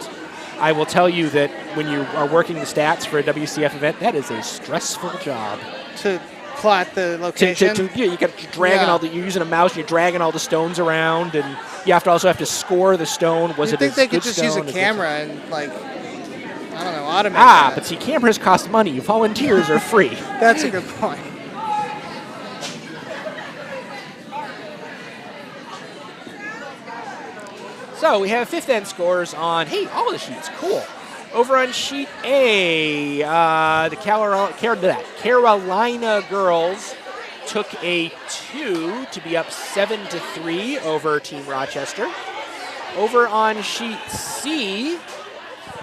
I will tell you that when you are working the stats for a WCF event, that is a stressful job. To plot the location. You got dragging Yeah. all the. You're using a mouse. You're dragging all the stones around, and you also have to score the stone. Was You it think a they good could just use a stone? camera and like, I don't know, automate that. But see, cameras cost money. Volunteers are free. That's a good point. So we have fifth end scores on, hey, all the sheets, cool. Over on sheet A, the Carolina girls took a 2 to be up 7-3 over Team Rochester. Over on sheet C,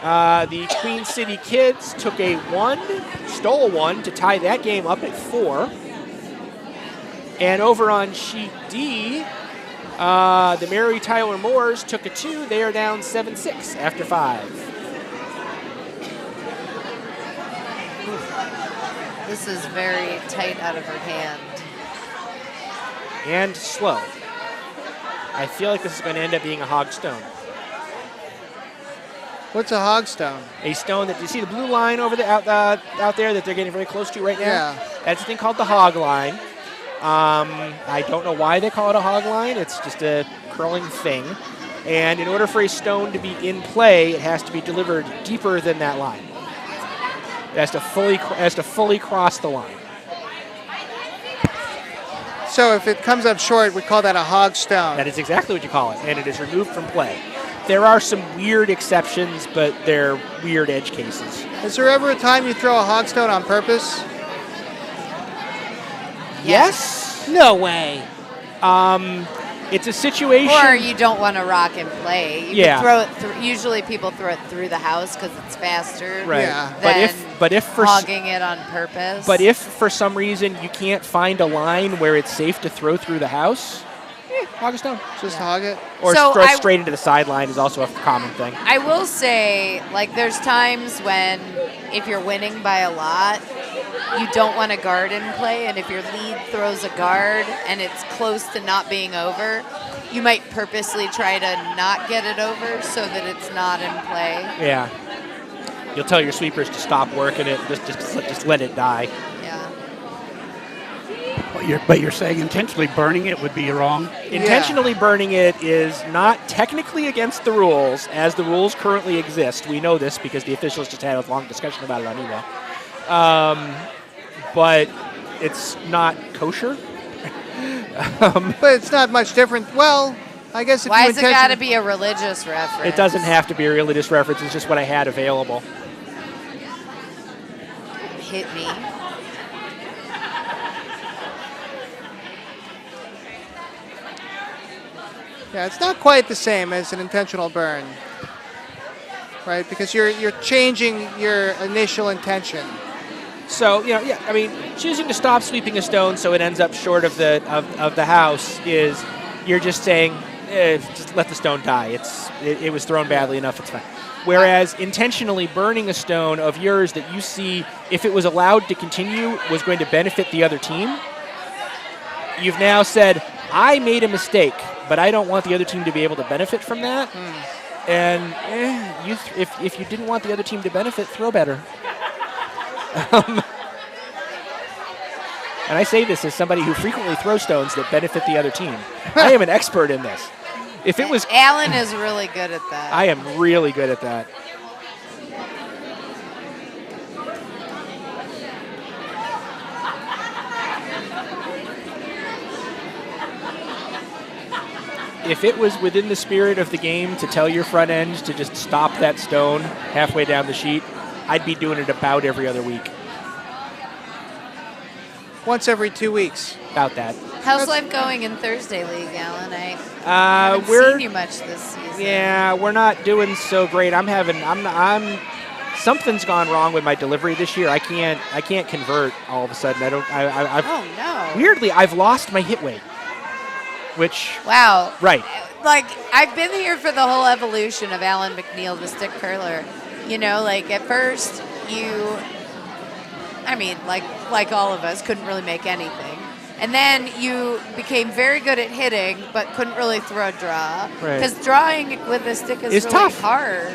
the Queen City Kids took a 1, stole 1 to tie that game up at 4. And over on sheet D, the Mary Tyler Moores took a 2. They are down 7-6 after 5. This is very tight out of her hand. And slow. I feel like this is going to end up being a hog stone. What's a hogstone? A stone that, you see the blue line over out there that they're getting very close to right now? Yeah. That's a thing called the hog line. I don't know why they call it a hog line. It's just a curling thing. And in order for a stone to be in play, it has to be delivered deeper than that line. It has to fully cross the line. So if it comes up short, we call that a hogstone. That is exactly what you call it, and it is removed from play. There are some weird exceptions, but they're weird edge cases. Is there ever a time you throw a hogstone on purpose? Yes. No way. It's a situation. Or you don't want to rock and play. You Yeah. can throw it through. Usually people throw it through the house because it's faster. Right. Yeah. But if for hogging it on purpose. But if for some reason you can't find a line where it's safe to throw through the house, hog a stone. Just hog it. Or So throw I- it straight into the sideline is also a common thing. I will say, like, there's times when if you're winning by a lot, you don't want to guard in play, and if your lead throws a guard and it's close to not being over, you might purposely try to not get it over so that it's not in play. Yeah. You'll tell your sweepers to stop working it, just let it die. Yeah. But you're saying intentionally burning it would be wrong? Intentionally burning it is not technically against the rules as the rules currently exist. We know this because the officials just had a long discussion about it on email. But it's not kosher. But it's not much different. Well, I guess if Why you has it got to be a religious reference? It doesn't have to be a religious reference. It's just what I had available. Hit me. Yeah, it's not quite the same as an intentional burn, right? Because you're changing your initial intention. So, I mean, choosing to stop sweeping a stone so it ends up short of the house is you're just saying, just let the stone die. It was thrown badly enough, it's fine. Whereas intentionally burning a stone of yours that you see, if it was allowed to continue, was going to benefit the other team, you've now said, I made a mistake, but I don't want the other team to be able to benefit from that. And if you didn't want the other team to benefit, throw better. And I say this as somebody who frequently throws stones that benefit the other team. I am an expert in this. If it was, Alan is really good at that. I am really good at that. If it was within the spirit of the game to tell your front end to just stop that stone halfway down the sheet, I'd be doing it about every other week. Once every 2 weeks. About that. How's life going in Thursday League, Alan? I haven't seen you much this season. Yeah, we're not doing so great. Something's gone wrong with my delivery this year. I can't convert all of a sudden. I've Oh no. weirdly, I've lost my hit weight. Which, Wow. right. Like, I've been here for the whole evolution of Alan McNeil, the stick curler. Like at first like all of us, couldn't really make anything. And then you became very good at hitting, but couldn't really throw a draw. Right. Because drawing with a stick is really tough. hard.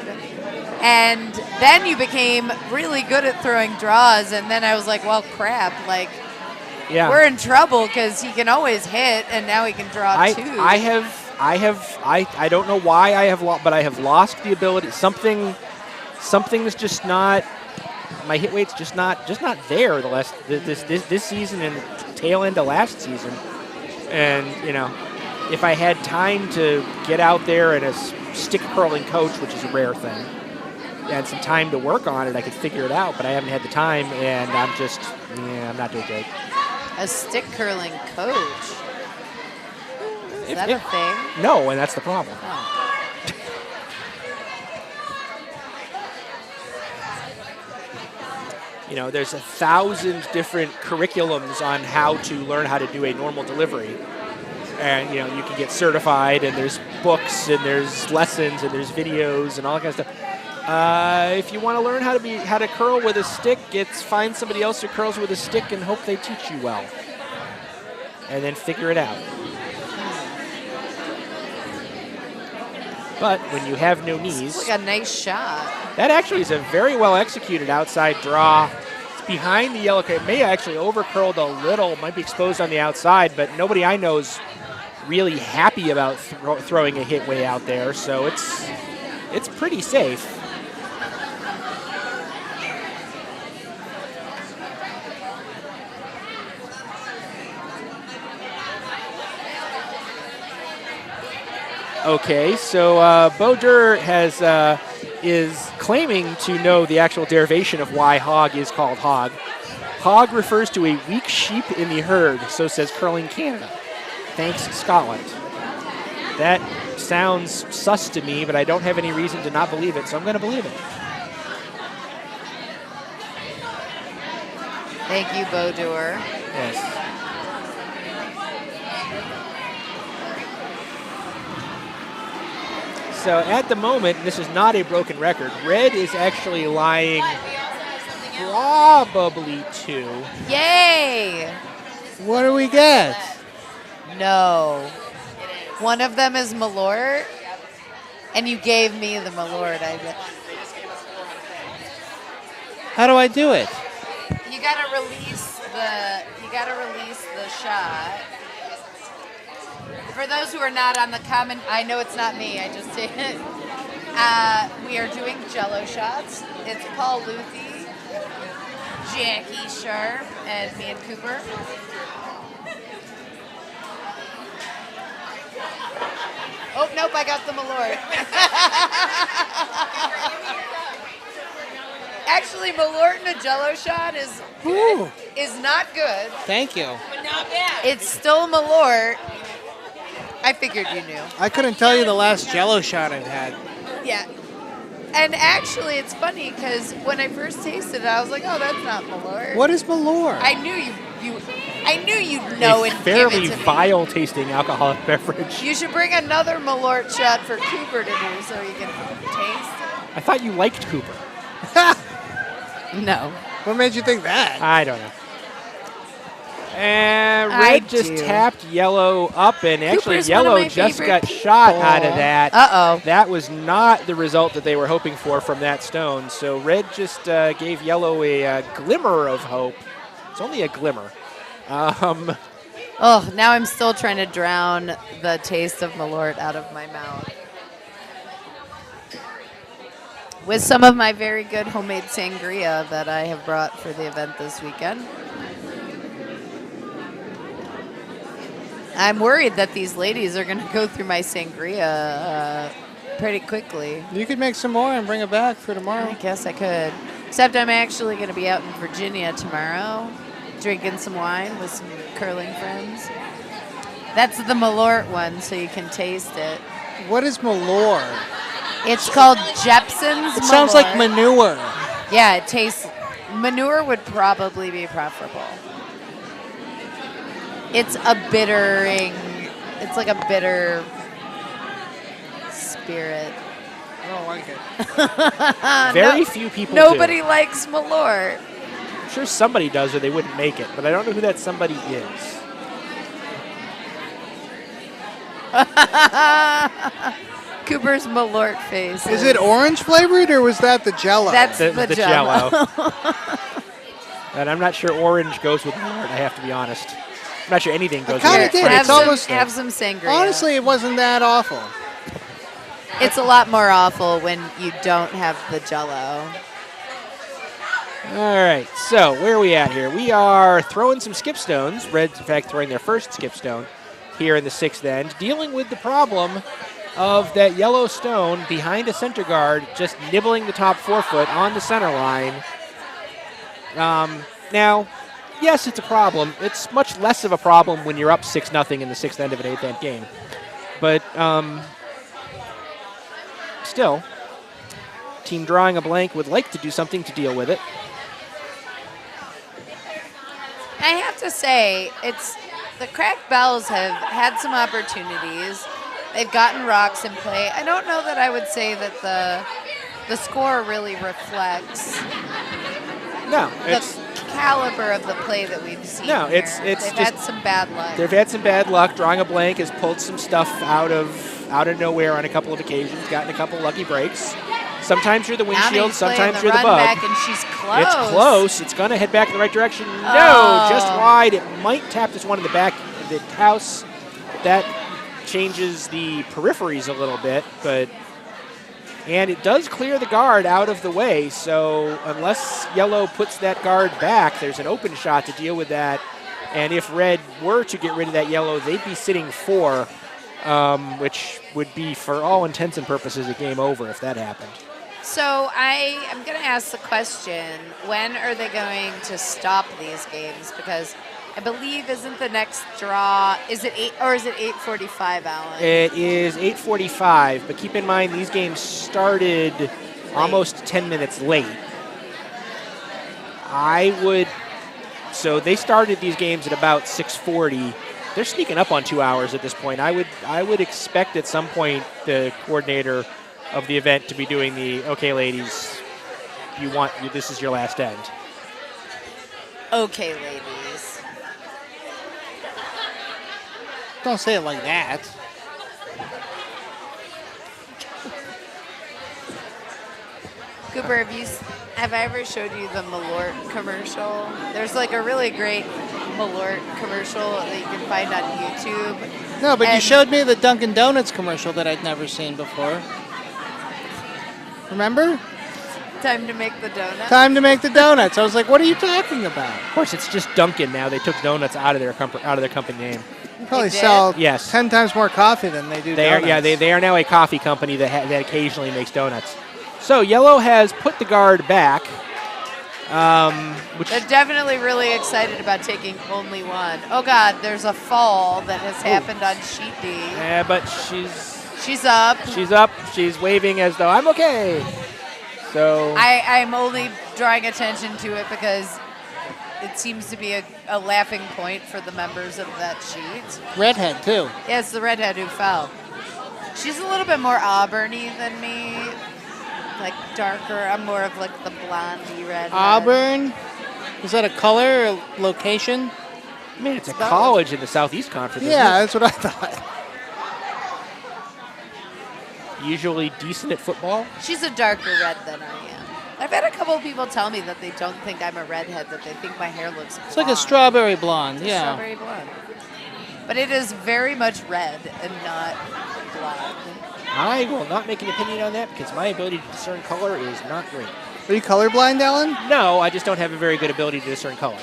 And then you became really good at throwing draws, and then I was like, well, crap, like, Yeah. we're in trouble because he can always hit, and now he can draw too. I don't know why I have lost, but I have lost the ability. Something's just not. My hit weight's just not there. This season and tail end of last season, and if I had time to get out there and a stick curling coach, which is a rare thing, and some time to work on it, I could figure it out. But I haven't had the time, and I'm not doing great. A stick curling coach. Is that a thing? No, and that's the problem. Oh. There's 1,000 different curriculums on how to learn how to do a normal delivery. And, you can get certified, and there's books, and there's lessons, and there's videos, and all that kind of stuff. If you want to learn how to curl with a stick, find somebody else who curls with a stick and hope they teach you well. And then figure it out. But when you have no knees... It's like a nice shot. That actually is a very well executed outside draw. It's behind the yellow. It may actually over-curled a little, might be exposed on the outside, but nobody I know is really happy about throwing a hit way out there, so it's pretty safe. Okay, so Bo Durr is claiming to know the actual derivation of why hog is called hog. Hog refers to a weak sheep in the herd, so says Curling Canada. Thanks, Scotland. That sounds sus to me, but I don't have any reason to not believe it, so I'm going to believe it. Thank you, Baudour. Yes. So at the moment, this is not a broken record. Red is actually lying probably 2. Yay! What do we get? No. One of them is Malort, and you gave me the Malort. How do I do it? You gotta release the shot. For those who are not on the comment, I know it's not me. I just did it. We are doing Jello shots. It's Paul Luthi, Jackie Sharp, and me and Cooper. Oh, nope, I got the Malort. Actually, Malort in a Jello shot is not good. Thank you. But not bad. It's still Malort. I figured you knew. I couldn't tell you the last Jello shot I've had. Yeah. And actually, it's funny because when I first tasted it, I was like, "Oh, that's not Malort." What is Malort? I knew you'd know a and fairly give it to me. vile-tasting alcoholic beverage. You should bring another Malort shot for Cooper to do so you can taste I thought you liked Cooper. it. No. What made you think that? I don't know. And I Red just do. tapped Yellow up, and actually Cooper's one of Yellow my just favorite got shot people. out of that. Uh-oh. That was not the result that they were hoping for from that stone. So Red just gave Yellow a glimmer of hope. It's only a glimmer. Oh, now I'm still trying to drown the taste of Malort out of my mouth. With some of my very good homemade sangria that I have brought for the event this weekend. I'm worried that these ladies are going to go through my sangria pretty quickly. You could make some more and bring it back for tomorrow. I guess I could. Except I'm actually going to be out in Virginia tomorrow, drinking some wine with some curling friends. That's the Malort one, so you can taste it. What is Malort? It's called Jepson's It sounds like Malort. manure. Yeah, it tastes... Manure would probably be preferable. It's a bittering... It's like a bitter spirit. I don't like it. Very few people Nobody do. likes Malort. I'm sure somebody does or they wouldn't make it, but I don't know who that somebody is. Cooper's Malort face. Is it orange flavored or was that the Jello? That's The the Jell-O. Jell-O. And I'm not sure orange goes with Malort, I have to be honest. I'm not sure anything goes kinda with did. it. It's almost- have some sangria. Honestly, it wasn't that awful. It's a lot more awful when you don't have the Jell-O. All right, so where are we at here? We are throwing some skip stones. Red's, in fact, throwing their first skip stone here in the sixth end, dealing with the problem of that yellow stone behind a center guard just nibbling the top forefoot on the center line. Now, yes, it's a problem. It's much less of a problem when you're up 6-0 in the sixth end of an eighth-end game. But still, team drawing a blank would like to do something to deal with it. I have to say, the Cracked Bells have had some opportunities. They've gotten rocks in play. I don't know that I would say that the score really reflects No, the it's caliber of the play that we've seen. No, here. it's They've just- had some bad luck. they've had some bad luck. Drawing a blank has pulled some stuff out of nowhere on a couple of occasions. Gotten a couple lucky breaks. Sometimes you're the windshield, Nami's playing sometimes you're the run bug. back and she's close. It's close. It's going to head back in the right direction. No, Oh. just wide. It might tap this one in the back of the house. That changes the peripheries a little bit, and it does clear the guard out of the way. So unless yellow puts that guard back, there's an open shot to deal with that. And if red were to get rid of that yellow, they'd be sitting 4, which would be, for all intents and purposes, a game over if that happened. So I am going to ask the question, when are they going to stop these games? Because I believe isn't the next draw, is it 8 or is it 8:45, Alan? It is 8:45, but keep in mind these games started almost 10 minutes late. So they started these games at about 6:40. They're sneaking up on 2 hours at this point. I would expect at some point the coordinator of the event to be doing the, okay, ladies, this is your last end. Okay, ladies. Don't say it like that. Cooper, have I ever showed you the Malort commercial? There's like a really great Malort commercial that you can find on YouTube. No, but you showed me the Dunkin' Donuts commercial that I'd never seen before. Remember? Time to make the donuts. Time to make the donuts. I was like, what are you talking about? Of course, it's just Dunkin' now. They took donuts out of their company name. They probably They did? sell Yes. 10 times more coffee than they do donuts. They are now a coffee company that occasionally makes donuts. So Yellow has put the guard back, which They're definitely really excited about taking only one. Oh, God, there's a fall that has happened on sheet D. yeah, but She's up. she's up. She's waving as though I'm okay. So I'm only drawing attention to it because it seems to be a laughing point for the members of that sheet. Redhead, too. Yeah, it's the redhead who fell. She's a little bit more auburny than me, like darker. I'm more of like the blondie redhead. Auburn? Is that a color or location? I mean, it's a both. college in the Southeast Conference. isn't Yeah, it? that's what I thought. Usually decent at football. She's a darker red than I am. I've had a couple of people tell me that they don't think I'm a redhead, that they think my hair looks blonde. It's like a strawberry blonde, It's a yeah. strawberry blonde. But it is very much red and not blonde. I will not make an opinion on that because my ability to discern color is not great. Are you colorblind, Alan? No, I just don't have a very good ability to discern color.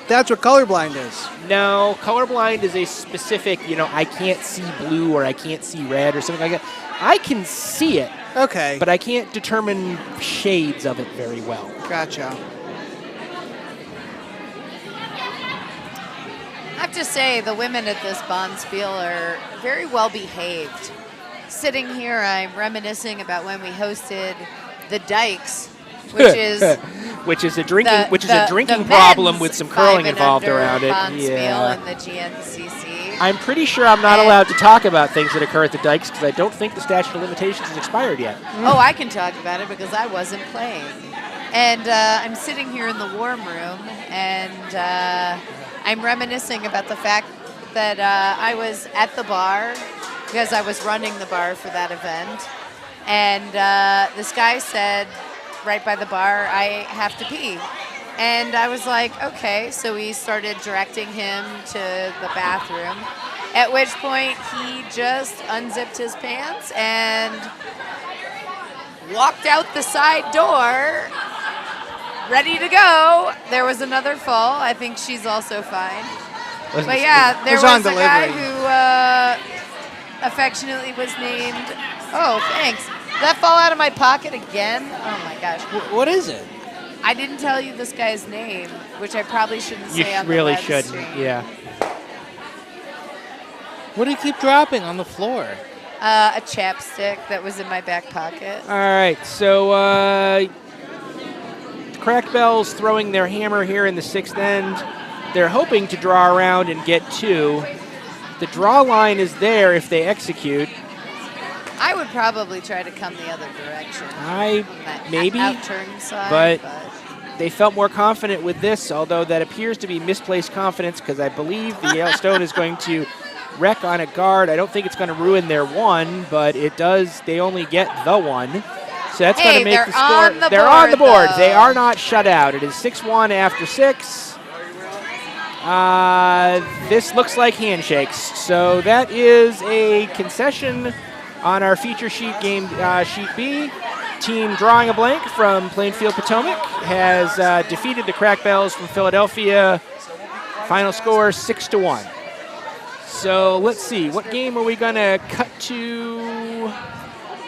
That's what colorblind is. No, colorblind is a specific, I can't see blue or I can't see red or something like that. I can see it, Okay, but I can't determine shades of it very well. gotcha. I have to say, the women at this Bonspiel are very well behaved. Sitting here, I'm reminiscing about when we hosted the Dykes, which is which is a drinking the problem men's with some curling 5 and involved under around it. Bonspiel Yeah. in the GNCC. I'm pretty sure I'm not And- allowed to talk about things that occur at the Dykes because I don't think the statute of limitations has expired yet. Oh, I can talk about it because I wasn't playing. And I'm sitting here in the warm room, and I'm reminiscing about the fact that I was at the bar because I was running the bar for that event. And this guy said, right by the bar, I have to pee. And I was like, okay. So we started directing him to the bathroom, at which point he just unzipped his pants and walked out the side door, ready to go. There was another fall. I think she's also fine. But yeah, there was was on a guy delivery. who affectionately was named, oh, thanks. Did that fall out of my pocket again? Oh my gosh. What is it? I didn't tell you this guy's name, which I probably shouldn't You say on really the web shouldn't. stream. Yeah. What do you keep dropping on the floor? A chapstick that was in my back pocket. All right. So Crack Bell's throwing their hammer here in the sixth end. They're hoping to draw around and get 2. The draw line is there if they execute. I would probably try to come the other direction. That Maybe, out-turn side, but they felt more confident with this, although that appears to be misplaced confidence because I believe the Yellowstone is going to wreck on a guard. I don't think it's going to ruin their 1, but it does. They only get the 1. So that's going to make the score. On the they're on the board. though. They are not shut out. It is 6-1 after 6. This looks like handshakes. So that is a concession on our feature sheet game, sheet B. Team drawing a blank from Plainfield Potomac has defeated the Crack Bells from Philadelphia. Final score 6-1. So let's see, what game are we going to cut to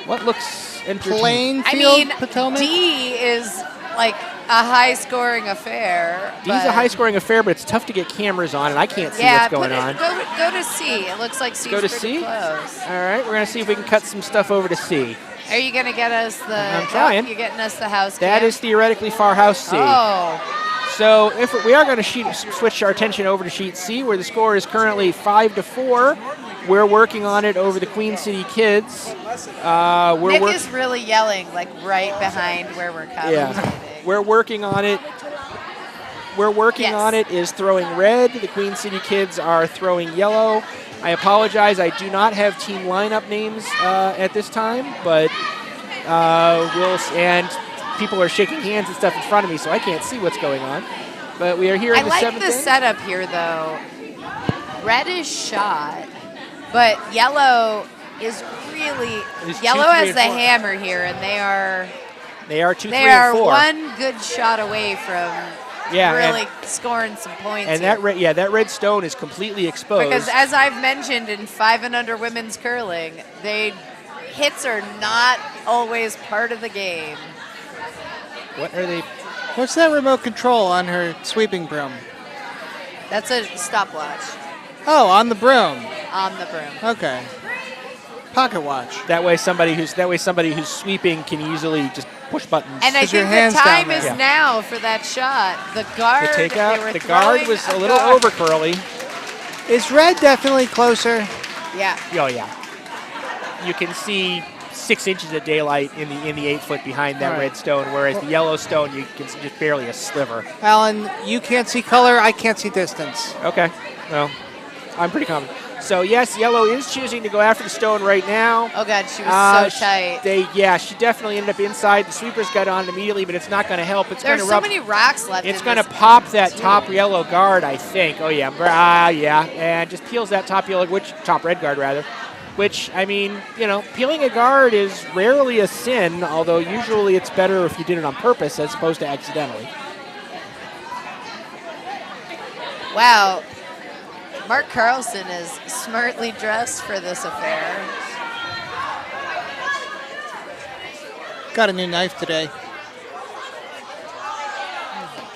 what looks entertaining. Plainfield, Potomac? D is like a high-scoring affair. D's a high-scoring affair, but it's tough to get cameras on, and I can't see what's going on. Go to C. It looks like C's Go to pretty C? close. All right, we're going to see if we can cut some stuff over to C. Are you going to get us the... I'm trying. You're getting us the house That cam? is theoretically far house C. Oh. So if we are going to switch our attention over to sheet C, where the score is currently 5-4. We're working on it over the Queen City Kids. Nick is really yelling, like right behind where we're commentating. Yeah, we're working on it. We're working on it is throwing red. The Queen City Kids are throwing yellow. I apologize. I do not have team lineup names at this time, but and people are shaking hands and stuff in front of me, so I can't see what's going on. But we are here in the seventh inning. I like the setup here, though. Red is shot, but yellow is really yellow has the hammer here, and they are 2, 3, and 4. One good shot away from really scoring some points. And here. that red stone is completely exposed. Because as I've mentioned in 5 and under women's curling, hits are not always part of the game. What are they? What's that remote control on her sweeping broom? That's a stopwatch. Oh, on the broom. On the broom. Okay. Pocket watch. That way somebody who's sweeping can easily just push buttons. And I think the time is now for that shot. The guard. The takeout. The guard was a little over curly. Is red definitely closer? Yeah. Oh yeah. You can see 6 inches of daylight in the 8 foot behind that red stone, whereas the yellow stone you can see just barely a sliver. Alan, you can't see color. I can't see distance. Okay. Well, I'm pretty confident. So yes, yellow is choosing to go after the stone right now. Oh God, she was so tight. She definitely ended up inside. The sweepers got on it immediately, but it's not going to help. There's so many rocks left. It's going to pop that top yellow guard, I think. Oh yeah, and just peels that top red guard rather. Which, I mean, peeling a guard is rarely a sin, although usually it's better if you did it on purpose as opposed to accidentally. Wow. Mark Carlson is smartly dressed for this affair. Got a new knife today.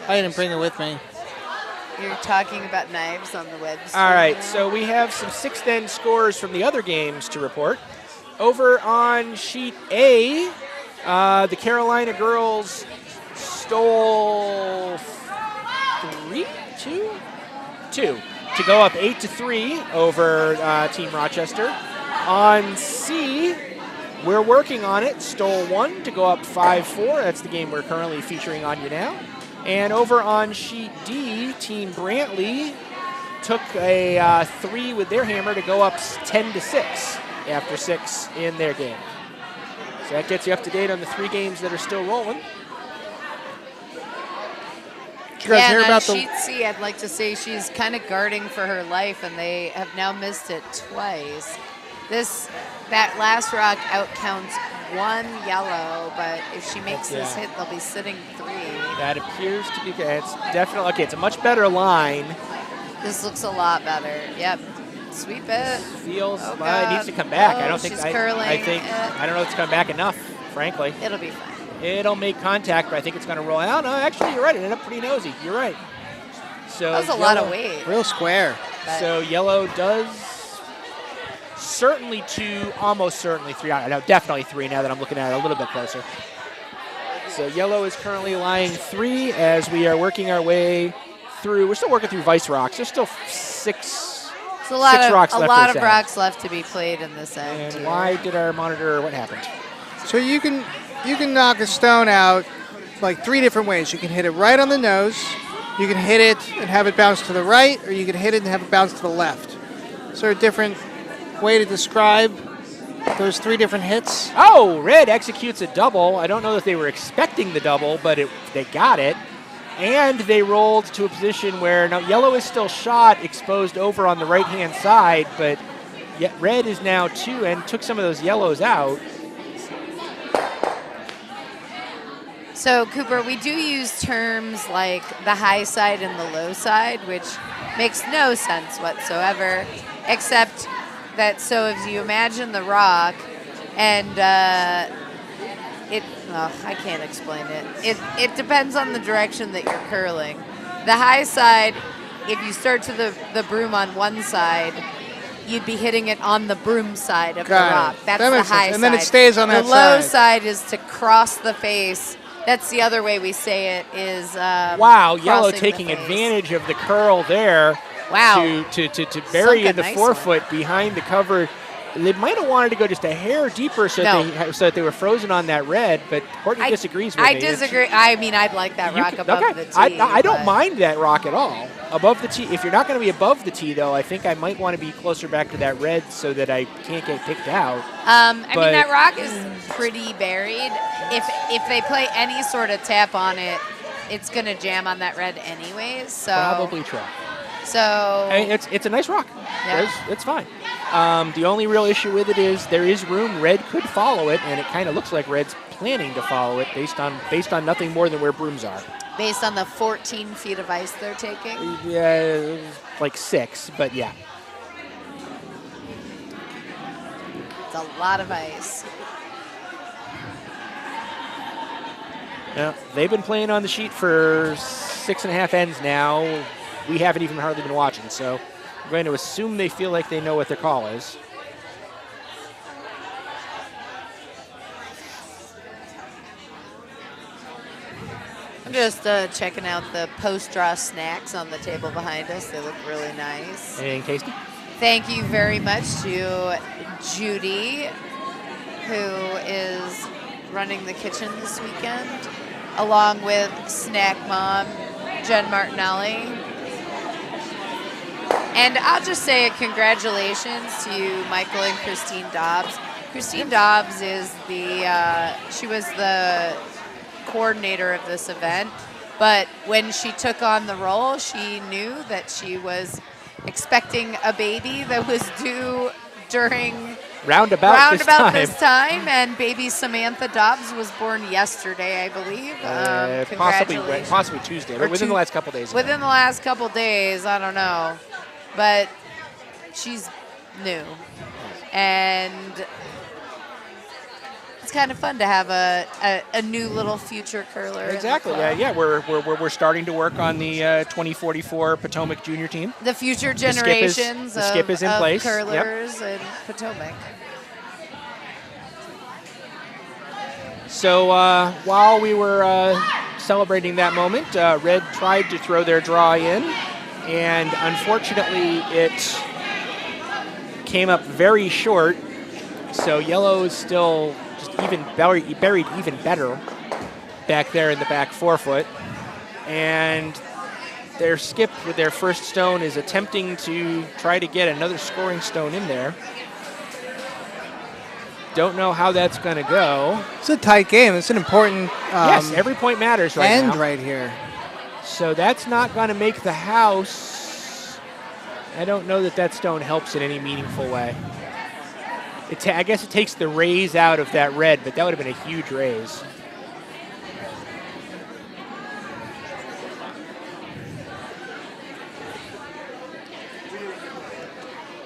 I didn't bring it with me. You're talking about knives on the website. All right, so we have some sixth end scores from the other games to report. Over on sheet A, the Carolina girls stole 2 to go up 8-3 over Team Rochester. On C, we're working on it. Stole 1 to go up 5-4. That's the game we're currently featuring on you now. And over on sheet D, Team Brantley took a 3 with their hammer to go up 10-6 after 6 in their game. So that gets you up to date on the 3 games that are still rolling. Yeah, and on sheet C, I'd like to say she's kind of guarding for her life, and they have now missed it twice. That last rock outcounts 1 yellow, but if she makes this hit, they'll be sitting 3. That appears to be good. It's definitely okay. It's a much better line. This looks a lot better. Yep. Sweep it. Feels it needs to come back. I don't think she's curling. I don't know if it's coming back enough, frankly. It'll be fine. It'll make contact, but I think it's going to roll out. No, actually, you're right. It ended up pretty nosy. You're right. So that was a lot of weight. Real square. So yellow does certainly 2, almost certainly 3. No, definitely 3 now that I'm looking at it a little bit closer. So yellow is currently lying 3 as we are working our way through. We're still working through Vice Rocks. There's still 6 rocks left to be played in this end. And why did our monitor, what happened? So you can knock a stone out like 3 different ways. You can hit it right on the nose, you can hit it and have it bounce to the right, or you can hit it and have it bounce to the left. Is there a different way to describe those 3 different hits? Oh, red executes a double. I don't know if they were expecting the double, but they got it. And they rolled to a position where now yellow is still shot, exposed over on the right-hand side, but yet red is now 2 and took some of those yellows out. So, Cooper, we do use terms like the high side and the low side, which makes no sense whatsoever, except that, so if you imagine the rock And I can't explain it. It depends on the direction that you're curling. The high side, if you start to the broom on one side, you'd be hitting it on the broom side of the rock. That's the high side. And then it stays on that side. The low side is to cross the face. That's the other way we say it is wow, yellow taking advantage of the curl there. Wow. To bury in the forefoot behind the cover. They might have wanted to go just a hair deeper so that they were frozen on that red, but Courtney disagrees with me. I disagree. I mean, I'd like that rock above the tee. I don't mind that rock at all. Above the tee. If you're not going to be above the tee, though, I think I might want to be closer back to that red so that I can't get picked out. I mean, that rock is pretty buried. If they play any sort of tap on it, it's going to jam on that red anyways. So probably true. So it's a nice rock. Yeah. It's fine. The only real issue with it is there is room. Red could follow it, and it kind of looks like Red's planning to follow it based on nothing more than where brooms are. Based on the 14 feet of ice they're taking? Yeah, like 6, but yeah. It's a lot of ice. Now, they've been playing on the sheet for 6.5 ends now. We haven't even hardly been watching, so I'm going to assume they feel like they know what their call is. I'm just checking out the post-draw snacks on the table behind us. They look really nice. And Casey? Thank you very much to Judy, who is running the kitchen this weekend, along with Snack Mom, Jen Martinelli. And I'll just say a congratulations to Michael and Christine Dobbs. Christine Dobbs is she was the coordinator of this event, but when she took on the role, she knew that she was expecting a baby that was due during roundabout this time, and baby Samantha Dobbs was born yesterday, I believe. Possibly Tuesday, but within the last couple days. Within the last couple days, I don't know. But she's new, and it's kind of fun to have a new little future curler. Exactly. Yeah. We're starting to work on the 2044 Potomac Junior team. The future generations the skip is in place. Curlers in Potomac. So while we were celebrating that moment, Red tried to throw their draw in. And unfortunately, it came up very short. So yellow is still just even buried even better back there in the back forefoot. And their skip with their first stone is attempting to try to get another scoring stone in there. Don't know how that's going to go. It's a tight game. It's an important yes, every point matters right now. End right here. So that's not going to make the house. I don't know that stone helps in any meaningful way. I guess it takes the raise out of that red, but that would have been a huge raise.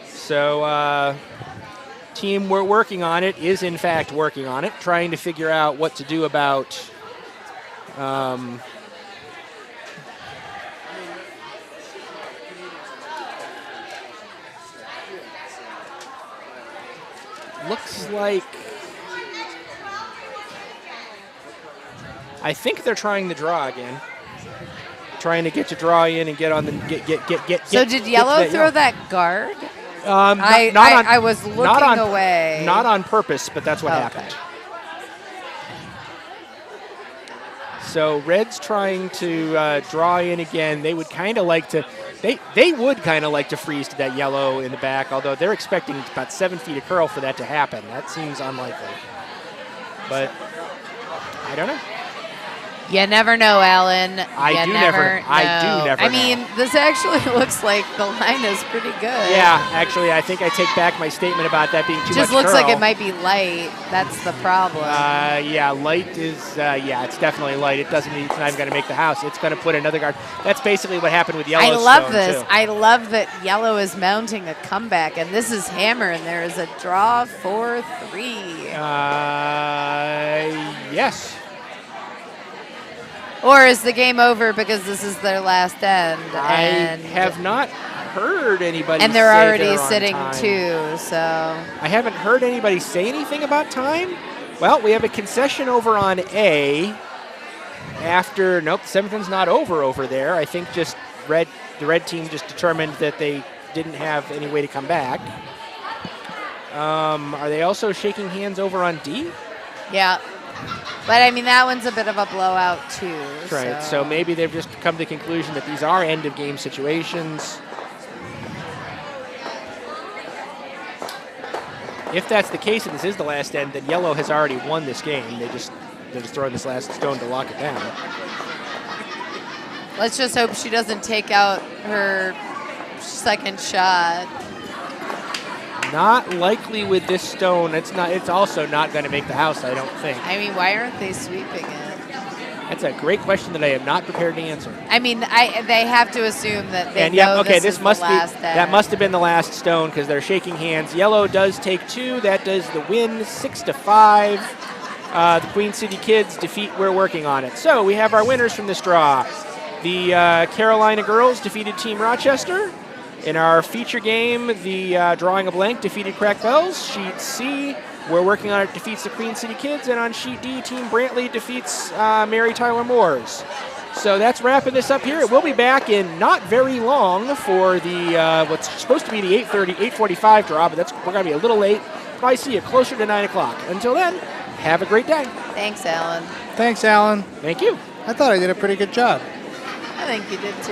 So team we're working on it is in fact working on it, trying to figure out what to do about looks like I think they're trying the draw again. Trying to get your draw in and get on the get. So did yellow throw that guard? I was looking away. Not on purpose, but that's what happened. So red's trying to draw in again. They would kind of like to. They would kind of like to freeze to that yellow in the back, although they're expecting about 7 feet of curl for that to happen. That seems unlikely. But I don't know. You never know, Alan. I do never I know. mean, this actually looks like the line is pretty good. Yeah, actually, I think I take back my statement about that being too much Just looks curl. like it might be light. That's the problem. Yeah, light is, it's definitely light. It's not even going to make the house. It's going to put another guard. That's basically what happened with yellow. I love stone, this. too. I love that yellow is mounting a comeback, and this is hammer, and there is a draw for 3. Yes. Or is the game over because this is their last end? I And have not heard anybody and they're say already they're on sitting time. 2, so I haven't heard anybody say anything about time. Well, we have a concession over on A. Nope, the 7th one's not over there. I think just the red team just determined that they didn't have any way to come back. Are they also shaking hands over on D? yeah. But I mean, that one's a bit of a blowout too. That's right. So maybe they've just come to the conclusion that these are end of game situations. If that's the case, and this is the last end, then yellow has already won this game. They're just throwing this last stone to lock it down. Let's just hope she doesn't take out her second shot. Not likely with this stone. It's also not going to make the house, I don't think. I mean, why aren't they sweeping it? That's a great question that I am not prepared to answer. I mean, they have to assume that they And yeah, know okay, this must is the last that end. must have been the last stone because they're shaking hands. Yellow does take 2. That does the win, 6-5. The Queen City Kids defeat We're Working on It. So we have our winners from this draw. The Carolina girls defeated Team Rochester. In our feature game, the Drawing a Blank defeated Crack Bells. Sheet C, We're Working on It defeats the Queen City Kids. And on Sheet D, Team Brantley defeats Mary Tyler Moores. So that's wrapping this up here. We'll be back in not very long for the what's supposed to be the 8:45 draw, but we're going to be a little late. Probably see you closer to 9 o'clock. Until then, have a great day. Thanks, Alan. Thanks, Alan. Thank you. I thought I did a pretty good job. I think you did too.